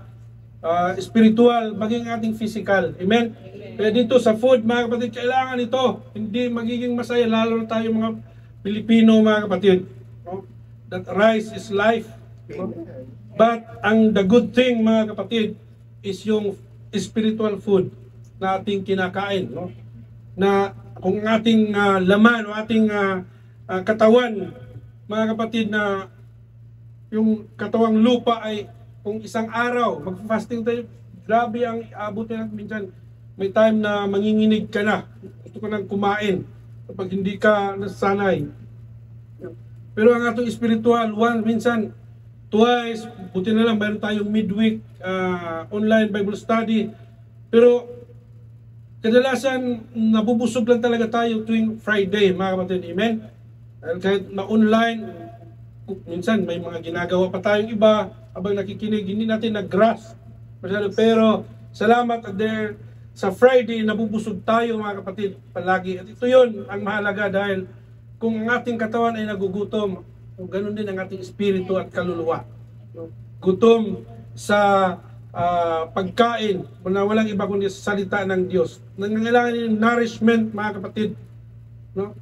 S1: spiritual, maging ating physical. Amen? Kaya dito sa food, mga kapatid, kailangan ito. Hindi magiging masaya, lalo na tayo mga Pilipino, mga kapatid. No? That rice is life. No? But ang the good thing, mga kapatid, is yung spiritual food na ating kinakain. No? Na kung ating laman o ating katawan, mga kapatid, na yung katawang lupa ay kung isang araw, mag-fasting tayo, grabe ang abutin natin minsan. May time na manginginig ka na, gusto ka nang kumain kapag hindi ka nasanay. Pero ang atong spiritual, minsan, twice, buti na lang, mayroon tayong midweek online Bible study. Pero kadalasan, nabubusog lang talaga tayo tuwing Friday, mga kapatid. Amen? Kahit na-online, minsan may mga ginagawa pa tayong iba, habang nakikinig, hindi natin nag-grasp. Pero salamat at there, sa Friday, nabubusog tayo, mga kapatid, palagi. At ito yun ang mahalaga dahil kung ang ating katawan ay nagugutom, ganun din ang ating espiritu at kaluluwa. Gutom sa pagkain na walang iba kundi sa salita ng Diyos. Nangangailangan yung nourishment, mga kapatid, no?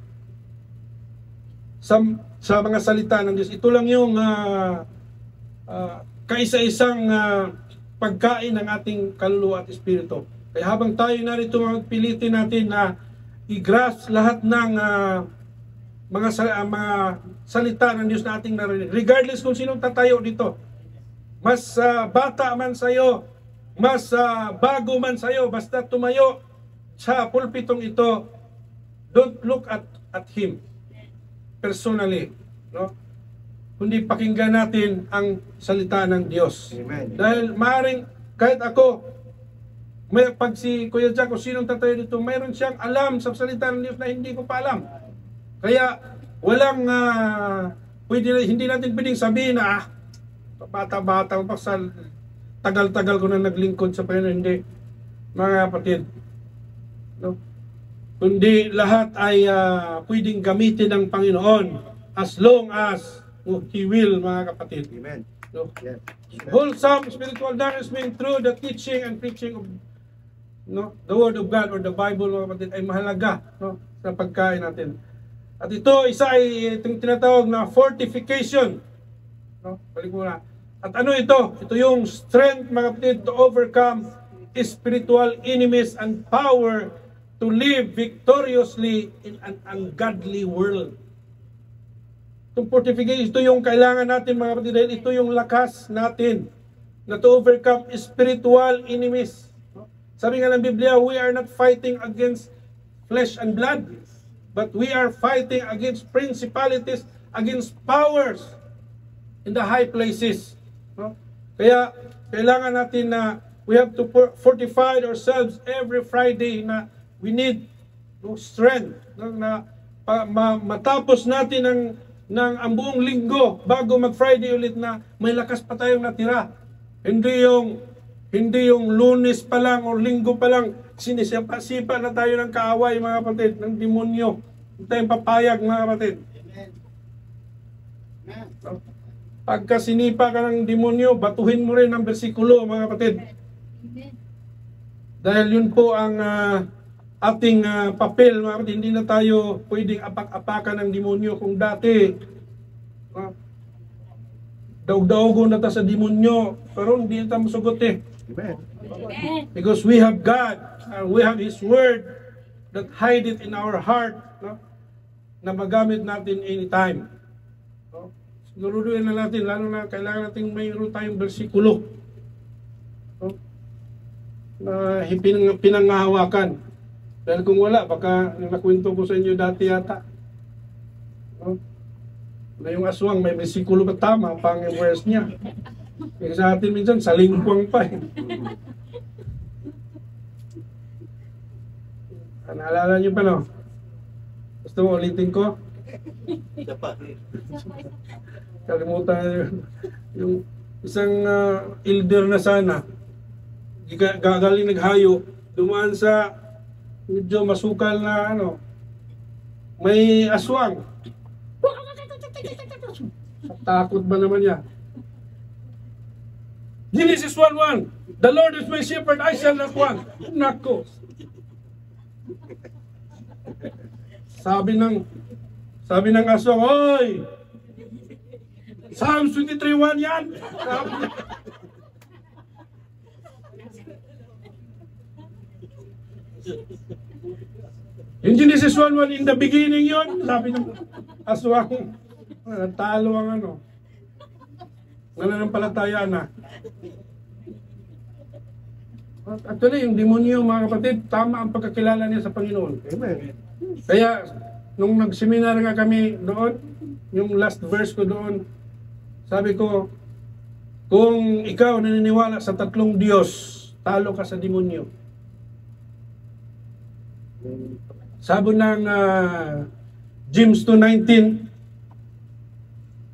S1: Sa mga salita ng Diyos. Ito lang yung kaisa-isang pagkain ng ating kaluluwa at espiritu. Kaya habang tayo narito, pilitin natin na i-grasp lahat ng mga salita ng Diyos na ating narinig. Regardless kung sinong tatayo dito. Mas bata man sa'yo, mas bago man sa'yo, basta tumayo sa pulpitong ito, don't look at him personally. No? Kundi pakinggan natin ang salita ng Diyos.
S3: Amen.
S1: Dahil maaaring, kahit ako, pag si Kuya Jack o sinong tatayo dito, mayroon siyang alam sa salita ng Diyos na hindi ko pa alam. Kaya walang, hindi natin pwedeng sabihin na, bata-bata, tagal-tagal ko na naglingkod sa Panginoon. Hindi, mga kapatid. No? Kundi lahat ay pwedeng gamitin ng Panginoon as long as He will, mga kapatid.
S3: Amen.
S1: No?
S3: Yes.
S1: Wholesome spiritual nourishment through the teaching and preaching of the Word of God or the Bible, mga kapatid, ay mahalaga, no, sa pagkain natin. At ito, isa ay itong tinatawag na fortification. No? Balik muna. At ano ito? Ito yung strength, mga kapatid, to overcome spiritual enemies and power to live victoriously in an ungodly world. Itong fortification, ito yung kailangan natin, mga kapatid, dahil ito yung lakas natin na to overcome spiritual enemies. Sabi nga ng Biblia, we are not fighting against flesh and blood, but we are fighting against principalities, against powers in the high places. No? Kaya kailangan natin na we have to fortify ourselves every Friday na we need strength. No? Na matapos natin ang ng ang buong linggo bago mag-Friday ulit na may lakas pa tayong natira. Hindi yung Lunes pa lang o Linggo pa lang sinisipa na tayo ng kaaway, mga kapatid, ng demonyo. Hindi tayong papayag, mga kapatid. Pagka sinipa ka ng demonyo, batuhin mo rin ang bersikulo, mga kapatid. Dahil yun po ang ating papel, mga kapatid. Hindi na tayo pwedeng apak-apakan ng demonyo. Kung dati, daog-daogo na ta sa demonyo, pero hindi na tayo masugot eh.
S3: Amen.
S1: Because we have God, we have His Word that hide it in our heart, no? Na magamit natin anytime. No? Siguruduhin na natin, lalo na kailangan natin mayroon tayong bersikulo, no? Na pinangahawakan. Dahil kung wala, baka nakwento ko sa inyo dati yata, no? Na yung aswang may bersikulo pa tama, pang verse niya. Kaya sa atin minsan, salingkwang pa eh. Naalala niyo pa, no? Gusto mo ulitin ko? Kalimutan niyo. Yung isang elder na sana, gagaling naghayo, dumaan sa medyo masukal na may aswang. Takot ba naman niya? Genesis 1:1, the Lord is my shepherd, I shall not want. Nako. Sabi ng aswang, oy! Psalms 23:1 yan! Sabi, yung Genesis 1:1, in the beginning yon, sabi ng aswang, talo ang nananampalataya na. Actually, yung demonyo, mga kapatid, tama ang pagkakilala niya sa Panginoon.
S3: Amen.
S1: Kaya, nung nag-seminar nga kami doon, yung last verse ko doon, sabi ko, kung ikaw naniniwala sa tatlong Diyos, talo ka sa demonyo. Sabi ng James 2:19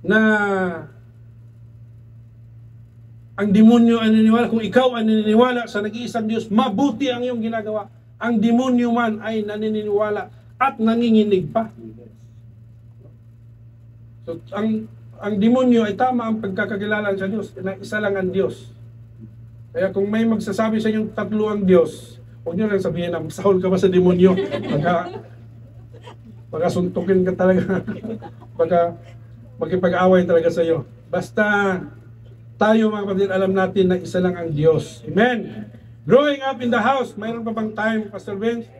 S1: na ang demonyo ay naniniwala, kung ikaw ay naniniwala sa nag-iisang Diyos, mabuti ang iyong ginagawa. Ang demonyo man ay naniniwala at nanginginig pa. So, ang demonyo ay tama ang pagkakakilala sa Diyos, na isa lang ang Diyos. Kaya kung may magsasabi sa inyong tatlo ang Diyos, huwag nyo lang sabihin na sahol ka ba sa demonyo. Baka suntukin ka talaga. Baka magkipag-away talaga sa iyo. Basta tayo, mga kapatid, alam natin na isa lang ang Diyos. Amen. Growing up in the house, mayroon pa bang time, Pastor Vince?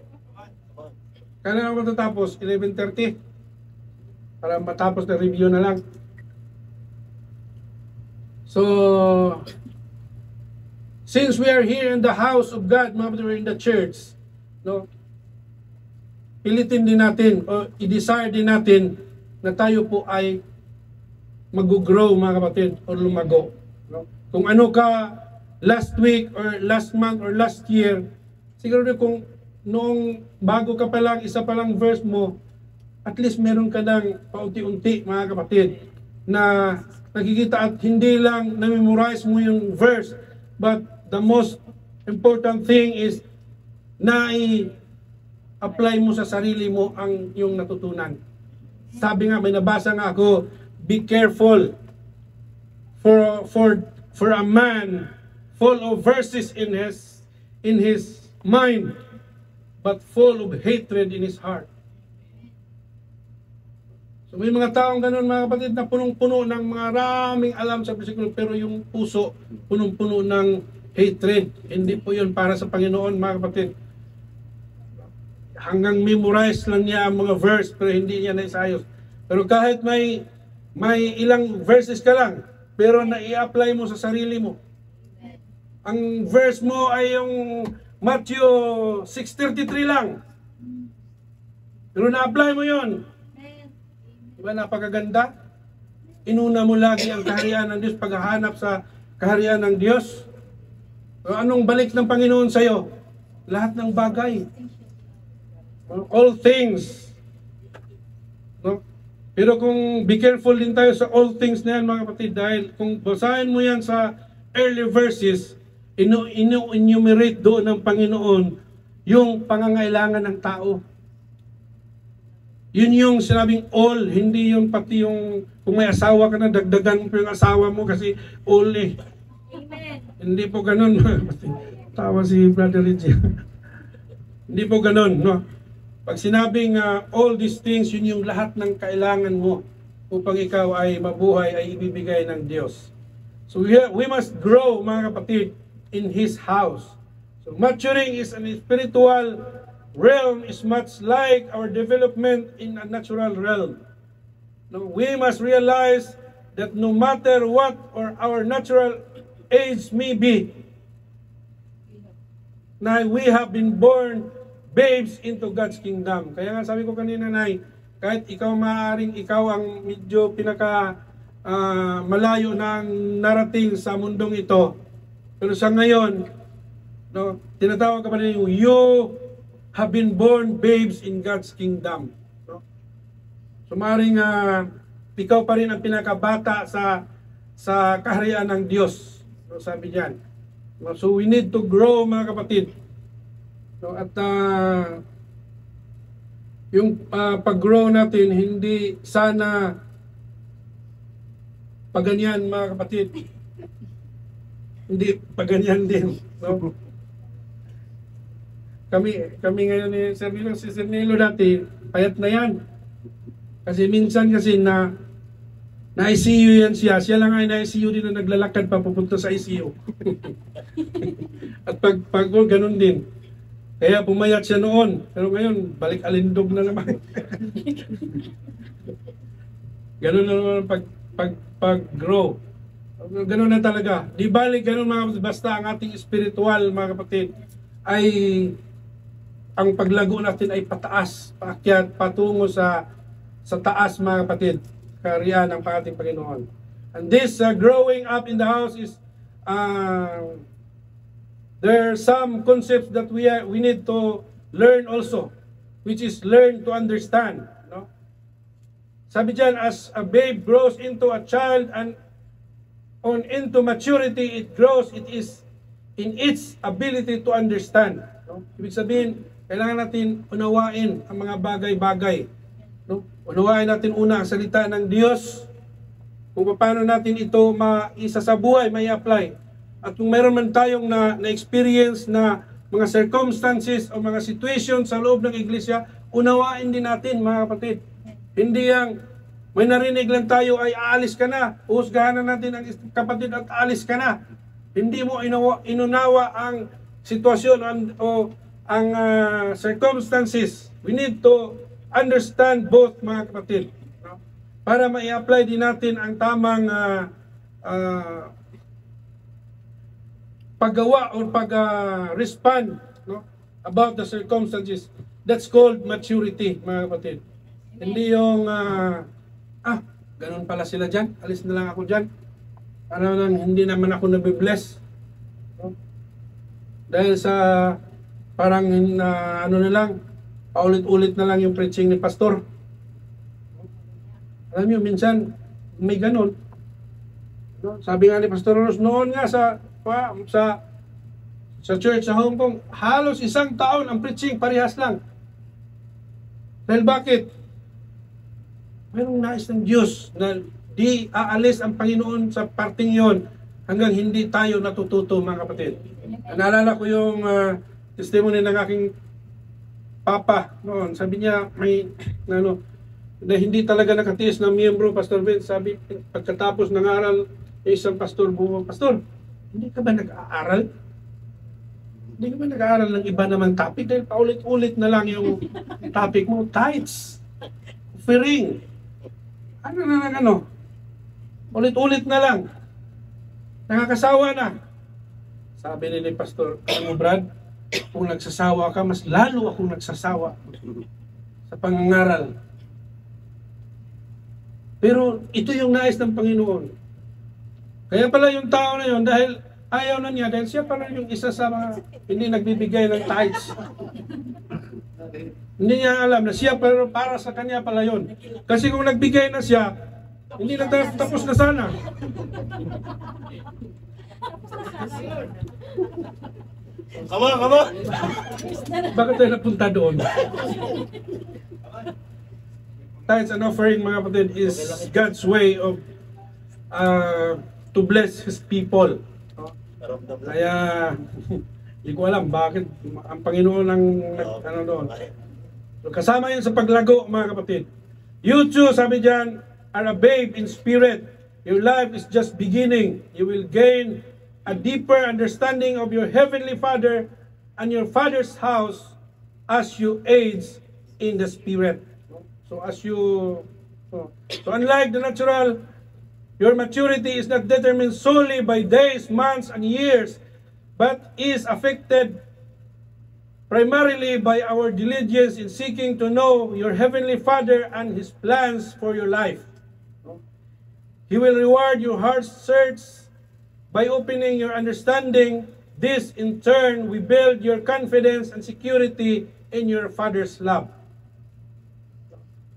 S1: Kailan ako matatapos? 11:30? Para matapos na review na lang. So, since we are here in the house of God, mga kapatid, we're in the church, no? Pilitin din natin, o i-desire din natin na tayo po ay mag-grow, mga kapatid, o lumago. No? Kung ano ka last week or last month or last year, siguro kung noong bago ka pa lang, isa pa lang verse mo, at least meron ka ng paunti-unti, mga kapatid, na nakikita at hindi lang na-memorize mo yung verse, but the most important thing is na i-apply mo sa sarili mo ang yung natutunan. Sabi nga, may nabasa nga ako, be careful for a man full of verses in his mind, but full of hatred in his heart. So may mga taong ganun, mga kapatid, na punong-puno ng mga raming alam sa bersikulo, pero yung puso punong-puno ng hatred. Hindi po yun para sa Panginoon, mga kapatid. Hanggang memorize lang niya ang mga verse, pero hindi niya naisayos. Pero kahit may ilang verses ka lang, pero na-i-apply mo sa sarili mo. Ang verse mo ay yung Matthew 6:33 lang. Pero na-apply mo yon. Diba napakaganda? Inuna mo lagi ang kaharian ng Diyos, paghahanap sa kaharian ng Diyos. So, anong balik ng Panginoon sa'yo? Lahat ng bagay. All things. No? Pero kung be careful din tayo sa all things na yan mga kapatid, dahil kung basahin mo yan sa early verses, enumerate doon ng Panginoon yung pangangailangan ng tao. Yun yung sinabing all, hindi yung pati yung kung may asawa ka na, dagdagan mo yung asawa mo kasi all eh.
S2: Amen.
S1: Hindi po ganun. Tawa si Brother Reggie. Hindi po ganun, no? Pag sinabing all these things, yun yung lahat ng kailangan mo upang ikaw ay mabuhay, ay ibibigay ng Diyos. So we must grow, mga kapatid, in His house. So maturing is an spiritual realm is much like our development in a natural realm. No, we must realize that no matter what or our natural age may be, na we have been born babes into God's kingdom. Kaya nga sabi ko kanina, Nay, kahit ikaw maaaring ikaw ang medyo pinaka malayo na narating sa mundong ito, pero sa ngayon, no, tinatawag ka pa rin yung you have been born babes in God's kingdom. No? So maaaring ikaw pa rin ang pinakabata sa kaharian ng Diyos. So, sabi diyan. So we need to grow, mga kapatid. So, at yung pag-grow natin, hindi sana paganyan, mga kapatid. Hindi paganyan din. No? Kami ngayon ni Sir Nilo, si Sir Nilo dati, payat na yan. Kasi minsan kasi na-ICU yan siya. Siya lang ay na-ICU din na naglalakad pa pupunta sa ICU. At pag ganun din. Kaya pumayat siya noon. Pero ngayon, balik alindog na naman. Ganun na naman pag-grow. Ganun na talaga. Di balik ganun mga, basta ang ating spiritual, mga kapatid, ay ang paglago natin ay pataas, paakyat, patungo sa taas, mga kapatid, kaharian ng ating Panginoon. And this growing up in the house is there are some concepts that we need to learn also, which is learn to understand. No? Sabi diyan, as a babe grows into a child and into maturity, it grows, it is in its ability to understand. No? Ibig sabihin, kailangan natin unawain ang mga bagay-bagay. No? Unawain natin una ang salita ng Diyos, kung paano natin ito maisa sa buhay, may apply. At kung meron man tayong na-experience na mga circumstances o mga situation sa loob ng iglesia, unawain din natin, mga kapatid. Hindi yang may narinig lang tayo ay aalis ka na, uhusgahan na natin ang kapatid at aalis ka na. Hindi mo inunawa ang sitwasyon o ang circumstances. We need to understand both, mga kapatid, no? Para ma-apply din natin ang tamang paggawa o pag-respond, no? About the circumstances. That's called maturity, mga kapatid. Hindi yung ganun pala sila dyan, alis na lang ako dyan. Para hindi naman ako nabibless, no? Dahil sa parang ano na lang, paulit-ulit na lang yung preaching ni pastor. Alam niyo, minsan may ganun, no? Sabi nga ni Pastor Ros noon nga sa church sa Hong Kong, halos 1 taon ang preaching, parehas lang. Dahil bakit? Mayroong nais ng Diyos na di aalis ang Panginoon sa parting yon hanggang hindi tayo natututo, mga kapatid. Naalala ko yung testimony ng aking papa noon. Sabi niya, na hindi talaga nakatiis ng miyembro, Pastor Vince. Sabi, pagkatapos ng aral, isang pastor bumo, Pastor, hindi ka ba nag-aaral? Hindi ka ba nag-aaral ng iba naman topic? Dahil paulit-ulit na lang yung topic mo. Tithes, offering, ano. Ulit-ulit na lang. Nakakasawa na. Sabi ni Pastor, alam mo Brad, kung nagsasawa ka, mas lalo akong nagsasawa sa pangangaral. Pero ito yung nais ng Panginoon. Kaya pala yung tao na yun, dahil ayaw na niya, dahil siya pala yung isa sa mga hindi nagbibigay ng tithes. Hindi niya alam na siya pero para sa kanya pala yun. Kasi kung nagbigay na siya, hindi na tapos na sana.
S3: Come on, come on!
S1: Bakit tayo napunta doon? Tithes and offering, mga kapatid, is God's way of to bless His people. Kaya, hindi ko alam bakit ang Panginoon ang ano doon. So, kasama yun sa paglago, mga kapatid. You too, sabi dyan, are a babe in spirit. Your life is just beginning. You will gain a deeper understanding of your heavenly Father and your Father's house as you age in the spirit. So unlike the natural, your maturity is not determined solely by days, months, and years, but is affected primarily by our diligence in seeking to know your Heavenly Father and His plans for your life. He will reward your heart's search by opening your understanding. This, in turn, will build your confidence and security in your Father's love.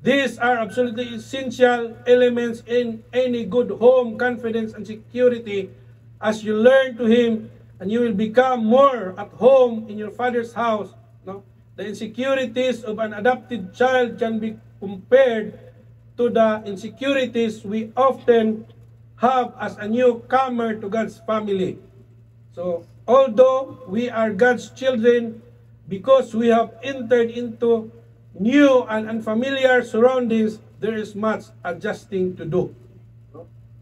S1: These are absolutely essential elements in any good home, confidence and security. As you learn to Him, and you will become more at home in your Father's house. No? The insecurities of an adopted child can be compared to the insecurities we often have as a newcomer to God's family. So, although we are God's children, because we have entered into new and unfamiliar surroundings, there is much adjusting to do.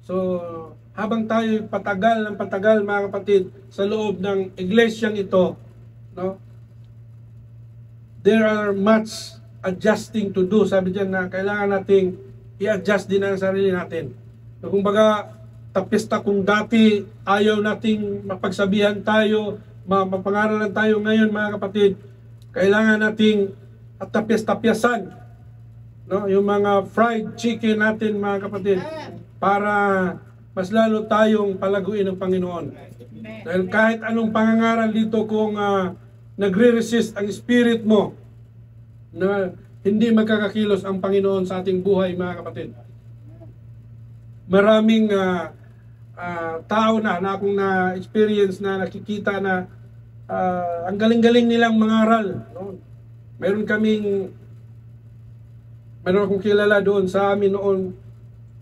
S1: So, habang tayo patagal ng patagal, mga kapatid, sa loob ng iglesyang ito, no, there are much adjusting to do. Sabi diyan na kailangan nating i-adjust din ang sarili natin. So, kung baga, tapista kung dati ayaw nating mapagsabihan tayo, mapangaralan tayo ngayon, mga kapatid, kailangan nating at tapyas-tapyasan, no, yung mga fried chicken natin, mga kapatid, para mas lalo tayong palaguin ng Panginoon. Dahil kahit anong pangangaral dito, kung nagre-resist ang spirit mo, na hindi magkakakilos ang Panginoon sa ating buhay, mga kapatid. Maraming tao na akong na-experience na nakikita na ang galing-galing nilang mangaral. No? Meron akong kilala doon sa amin noon.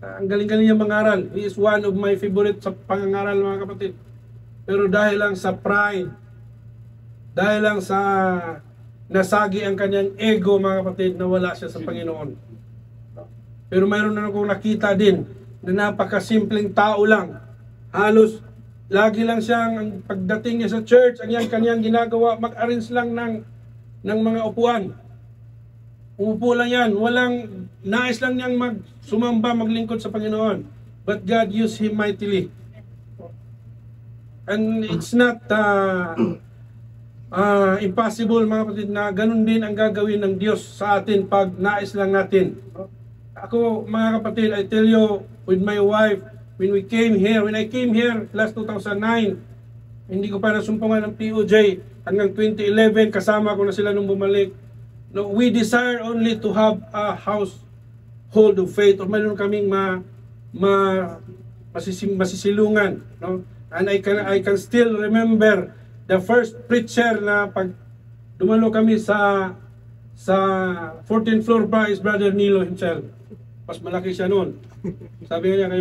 S1: Ang galing-galing niya mangaral. He is one of my favorite sa pangangaral, mga kapatid. Pero dahil lang sa pride, dahil lang sa nasagi ang kanyang ego, mga kapatid, nawala siya sa Panginoon. Pero mayroon na akong nakita din na napakasimpleng tao lang. Halos lagi lang siyang, pagdating niya sa church, ang kanyang ginagawa, mag-arrange lang ng mga upuan. Umupo lang yan. Walang, nais lang niyang sumamba, maglingkod sa Panginoon. But God used him mightily. And it's not impossible, mga kapatid, na ganun din ang gagawin ng Diyos sa atin pag nais lang natin. Ako, mga kapatid, I tell you, with my wife, when I came here last 2009, hindi ko pa nasumpungan ng POJ hanggang 2011, kasama ko na sila nung bumalik. No, we desire only to have a household of faith, o mayroon kaming masisilungan, no? And I can still remember the first preacher na pag dumalo kami sa 14th floor pa is Brother Nilo himself. Mas malaki siya noon. Sabi niya,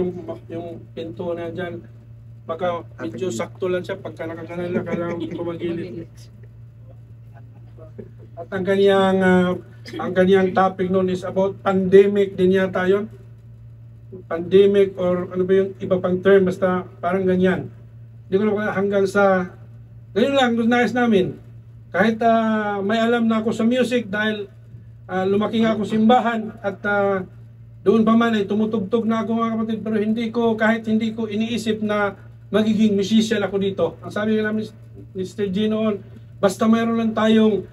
S1: yung pinto na dyan, baka medyo sakto lang siya pagka nakakanal na kailangan kumagilid. At ang kanyang topic noon is about pandemic din yata yun. Pandemic or ano ba yung iba pang term, basta parang ganyan. Hindi ko na hanggang sa, ganyan lang, nais namin. Kahit may alam na ako sa music dahil lumaki nga ako simbahan at doon pa man ay tumutugtog na ako, mga kapatid, pero kahit hindi ko iniisip na magiging musician ako dito. Ang sabi nga namin ni Mr. G noon, basta mayroon lang tayong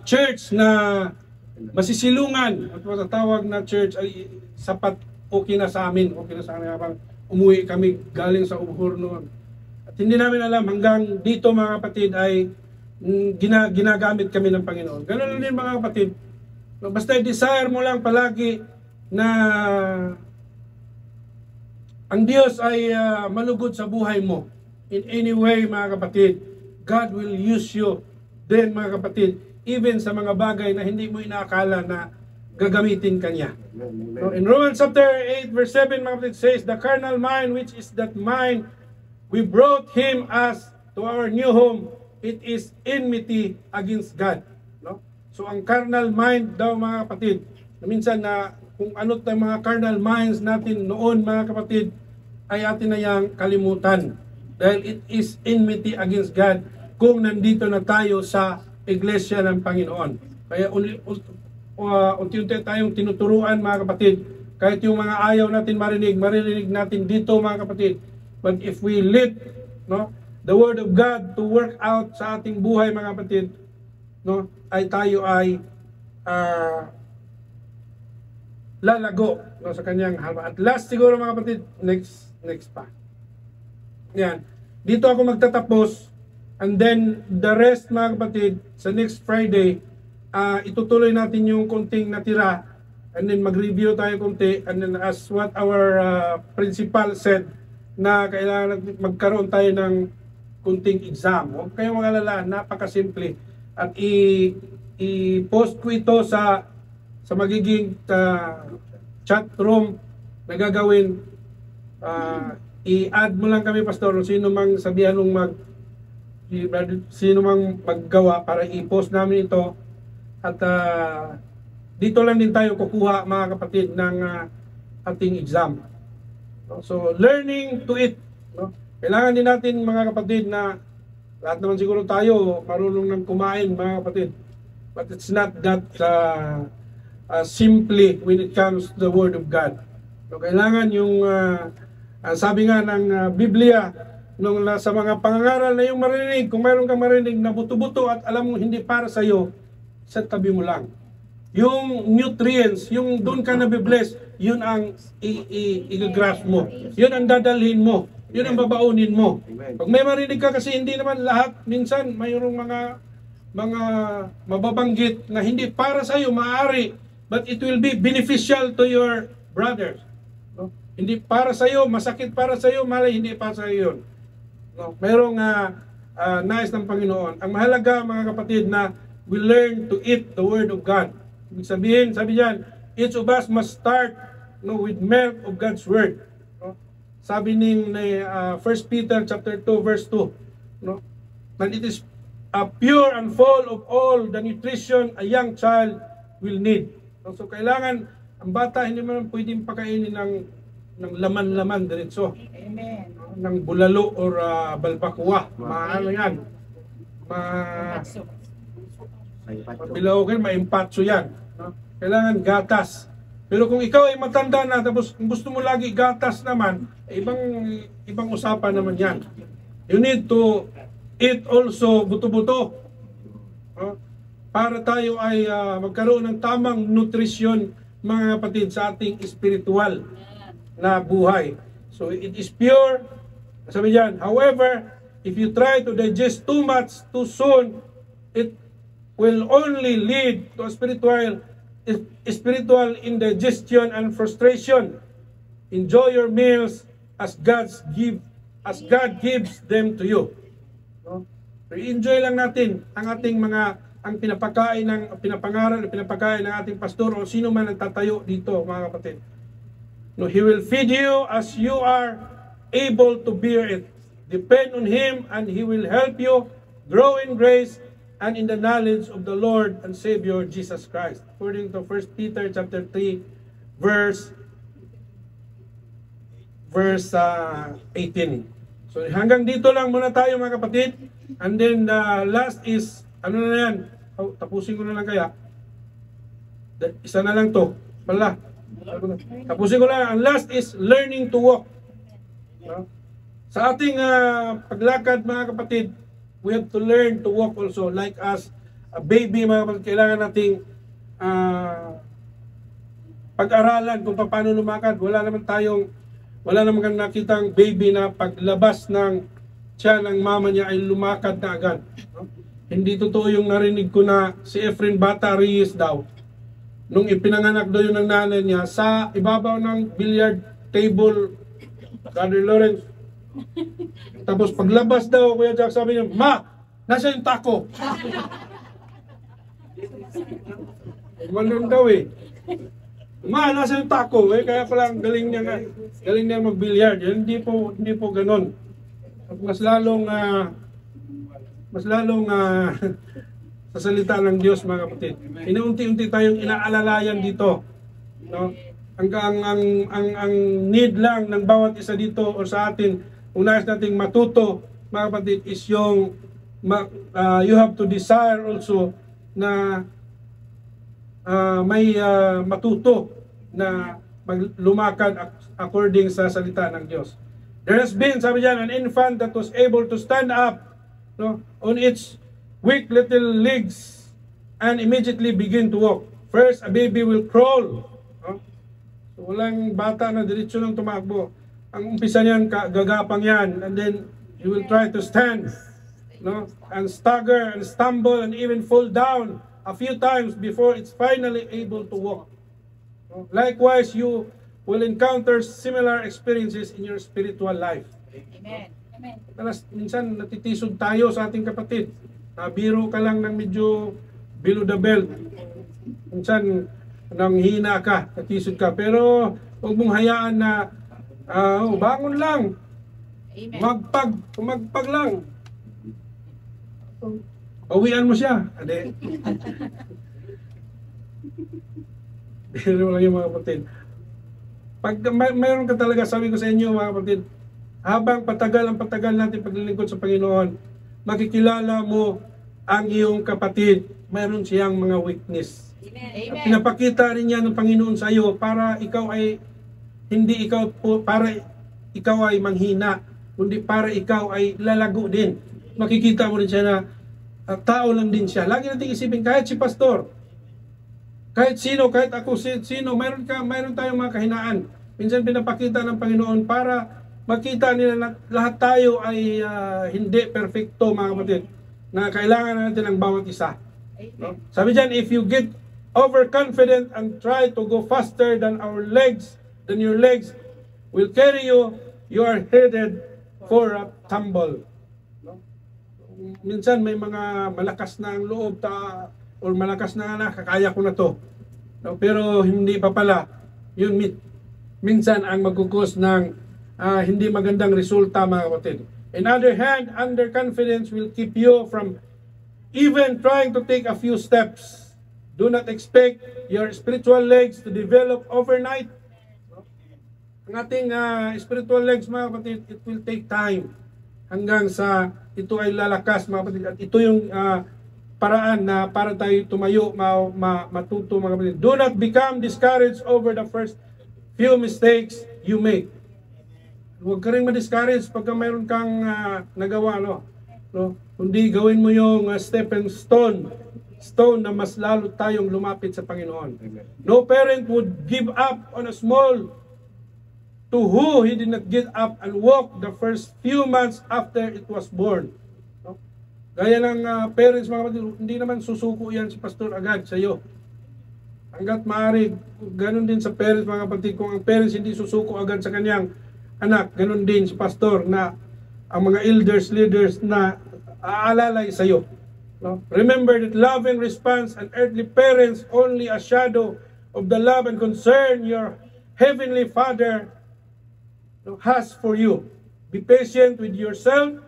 S1: church na masisilungan at matatawag na church ay sapat, okay na sa amin. Okay na sa amin habang umuwi kami galing sa Ubuhor noon. At hindi namin alam hanggang dito, mga kapatid, ay ginagamit kami ng Panginoon. Ganun din, mga kapatid, No, basta desire mo lang palagi na ang Diyos ay malugod sa buhay mo. In any way, mga kapatid, God will use you then, mga kapatid, even sa mga bagay na hindi mo inaakala na gagamitin kanya. So, in Romans chapter 8 verse 7, mga kapatid, says, the carnal mind, which is that mind, we brought him as to our new home. It is enmity against God. No? So ang carnal mind daw, mga kapatid, na minsan na kung ano tayong mga carnal minds natin noon, mga kapatid, ay atin na yang kalimutan. Dahil it is enmity against God kung nandito na tayo sa iglesia ng Panginoon. Kaya unti-unti tayong tinuturuan, mga kapatid, kahit yung mga ayaw natin maririnig natin dito, mga kapatid. But if we let, no, the Word of God to work out sa ating buhay, mga kapatid, no, ay tayo ay lalago, no, sa kanyang halaman. At last siguro, mga kapatid, next pa. Yan. Dito ako magtatapos, and then the rest, mga kapatid, sa next Friday, itutuloy natin yung konting natira, and then mag-review tayo konti, and then as what our principal said, na kailangan magkaroon tayo ng kunting exam. Huwag kayong mag-alala, napakasimple. At i-post ko ito sa magiging chat room na gagawin. I-add mo lang kami, Pastor, sino mang sabihan nung sino mang maggawa para i-post namin ito. At dito lang din tayo kukuha, mga kapatid, ng ating exam. So, learning to eat. No? Kailangan din natin, mga kapatid, na lahat naman siguro tayo marunong ng kumain, mga kapatid. But it's not that simply when it comes to the Word of God. So, kailangan yung, sabi nga ng Biblia, nung sa mga pangangaral na yung marinig, kung mayroon kang marinig na buto-buto at alam mo hindi para sa'yo, sa tabi mo lang. Yung nutrients, yung doon ka nabibless, yun ang i-grasp mo. Yun ang dadalhin mo. Yun ang babaunin mo. Pag may marinig ka, kasi hindi naman lahat, minsan mayroong mga mababanggit na hindi para sa iyo, maaari, but it will be beneficial to your brothers. No? Hindi para sa iyo, masakit para sa iyo, malay hindi para sa iyo yun. No? Mayroong nais ng Panginoon. Ang mahalaga, mga kapatid, na we learn to eat the Word of God. Ibig sabihin, sabi diyan, each of us must start, no, with milk of God's Word. No? Sabi ni 1 Peter chapter 2 verse 2, no? And it is pure and full of all the nutrition a young child will need. So kailangan, ang bata hindi man pwedeng pakainin ng laman-laman diretso.
S2: Amen.
S1: Ng bulalo or balbakwa. Maano yan. Mabilawgan, maimpatso yan. No? Kailangan gatas. Pero kung ikaw ay matanda na, tapos gusto mo lagi gatas naman, ibang usapan naman yan. You need to eat also buto-buto. Para tayo ay magkaroon ng tamang nutrisyon, mga kapatid, sa ating spiritual na buhay. So it is pure. Sabi diyan, however, if you try to digest too much too soon, it will only lead to a spiritual indigestion and frustration. Enjoy your meals as God gives them to you. No? Enjoy lang natin ang ating ang pinapakain ng ating pastor o sino man nagtatayo dito, mga kapatid. No, He will feed you as you are able to bear it. Depend on Him and He will help you grow in grace and in the knowledge of the Lord and Savior Jesus Christ. According to 1 Peter chapter 3 verse 18. So hanggang dito lang muna tayo, mga kapatid. And then the last is, ano na yan? Tapusin ko na lang kaya. Isa na lang to. Pala. Tapusin ko lang. Ang last is learning to walk. No? Sa ating paglakad, mga kapatid, we have to learn to walk also. Like as a baby, mga kapatid, kailangan nating pag-aralan kung paano lumakad. Wala naman nakitang baby na paglabas ng tiyan ng mama niya ay lumakad na agad. No? Hindi totoo yung narinig ko na si Efren Bata Reyes daw. nung ipinanganak doon ng nanay niya, sa ibabaw ng billiard table, Brother Lawrence. Tapos paglabas daw, Kuya Jack, sabi niya, "Ma, nasa yung taco?" Ganun daw eh. "Ma, nasa yung taco?" Kaya pala galing niya mag-billiard. Hindi po ganun. Mas lalong sa salita ng Diyos, mga kapatid. Inuunti-unti tayong inaalalayan dito, no? Ang need lang ng bawat isa dito o sa atin, kung nais nating matuto, mga kapatid, is yung you have to desire also na may matuto na lumakad according sa salita ng Diyos. There has been, sabi diyan, an infant that was able to stand up, no, on its weak little legs and immediately begin to walk. First, a baby will crawl. No? So, walang bata na diretso lang tumakbo. Ang umpisa niyan, gagapang yan. And then, you will try to stand. No? And stagger and stumble and even fall down a few times before it's finally able to walk. No? Likewise, you will encounter similar experiences in your spiritual life.
S2: Amen. Amen.
S1: Minsan natitisod tayo sa ating kapatid. Biro ka lang ng medyo below the belt. Minsan nanghina ka, natisod ka. Pero huwag mong hayaan na bangon lang.
S2: Amen.
S1: Magpag lang. Uwian mo siya. Ade. Biro lang yung mga kapatid. Pag mayroon ka talaga, sabi ko sa inyo mga kapatid, habang patagal natin paglilingkod sa Panginoon, makikilala mo ang iyong kapatid, mayroon siyang mga weakness.
S2: Amen.
S1: At pinapakita rin niya ng Panginoon sa iyo para ikaw ay manghina, kundi para ikaw ay lalago din. Makikita mo rin siya na tao lang din siya. Lagi nating isipin, kahit si pastor, kahit sino, kahit ako, sino, mayroon tayong mga kahinaan. Minsan pinapakita ng Panginoon para makita nila na lahat tayo ay hindi perfecto, mga kapatid, na kailangan natin ng bawat isa. No? Sabi diyan, if you get overconfident and try to go faster than your legs will carry you, you are headed for a tumble. No? Minsan may mga malakas na ang loob or malakas na kakaya ko na to. No? Pero hindi pa pala. Yun minsan ang magkukos ng hindi magandang resulta, mga kapatid. On the other hand, underconfidence will keep you from even trying to take a few steps. Do not expect your spiritual legs to develop overnight. No? Ang ating spiritual legs, mga kapatid, it will take time hanggang sa ito ay lalakas, mga kapatid. At ito yung paraan na para tayo tumayo, matuto, mga kapatid. Do not become discouraged over the first few mistakes you make. Huwag ka rin ma-discourage pagka mayroon kang nagawa, no? Kundi gawin mo yung stepping stone na mas lalo tayong lumapit sa Panginoon. No parent would give up on a small to who he did not get up and walk the first few months after it was born. No? Gaya ng parents, mga kapatid, hindi naman susuko yan si pastor agad sa iyo. Hanggat maaari, ganun din sa parents, mga kapatid. Kung ang parents hindi susuko agad sa kanyang anak, ganun din si pastor na ang mga elders, leaders na aalalay sa iyo. No? Remember that love and response and earthly parents only a shadow of the love and concern your heavenly Father has for you. Be patient with yourself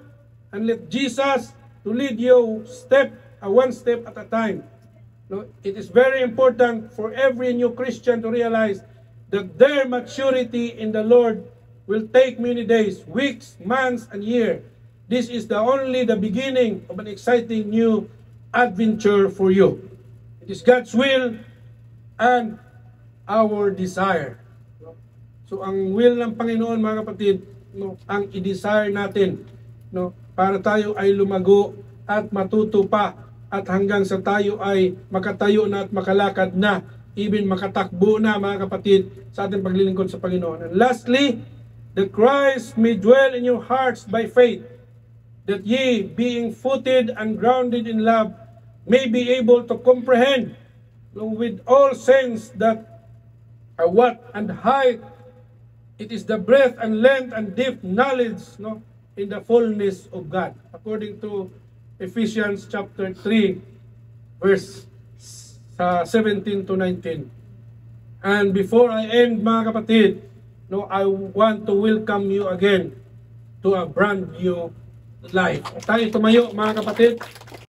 S1: and let Jesus to lead you one step at a time. No? It is very important for every new Christian to realize that their maturity in the Lord will take many days, weeks, months, and years. This is only the beginning of an exciting new adventure for you. It is God's will and our desire. So ang will ng Panginoon, mga kapatid, no, ang i-desire natin, no, para tayo ay lumago at matuto pa at hanggang sa tayo ay makatayo na at makalakad na, even makatakbo na, mga kapatid, sa ating paglilingkod sa Panginoon. And lastly, that Christ may dwell in your hearts by faith, that ye, being footed and grounded in love, may be able to comprehend with all things that are what and height. It is the breadth and length and deep knowledge, no, in the fullness of God. According to Ephesians chapter 3, verse 17 to 19. And before I end, mga kapatid, no, I want to welcome you again to a brand new life. Tayo tumayo, mga kapatid.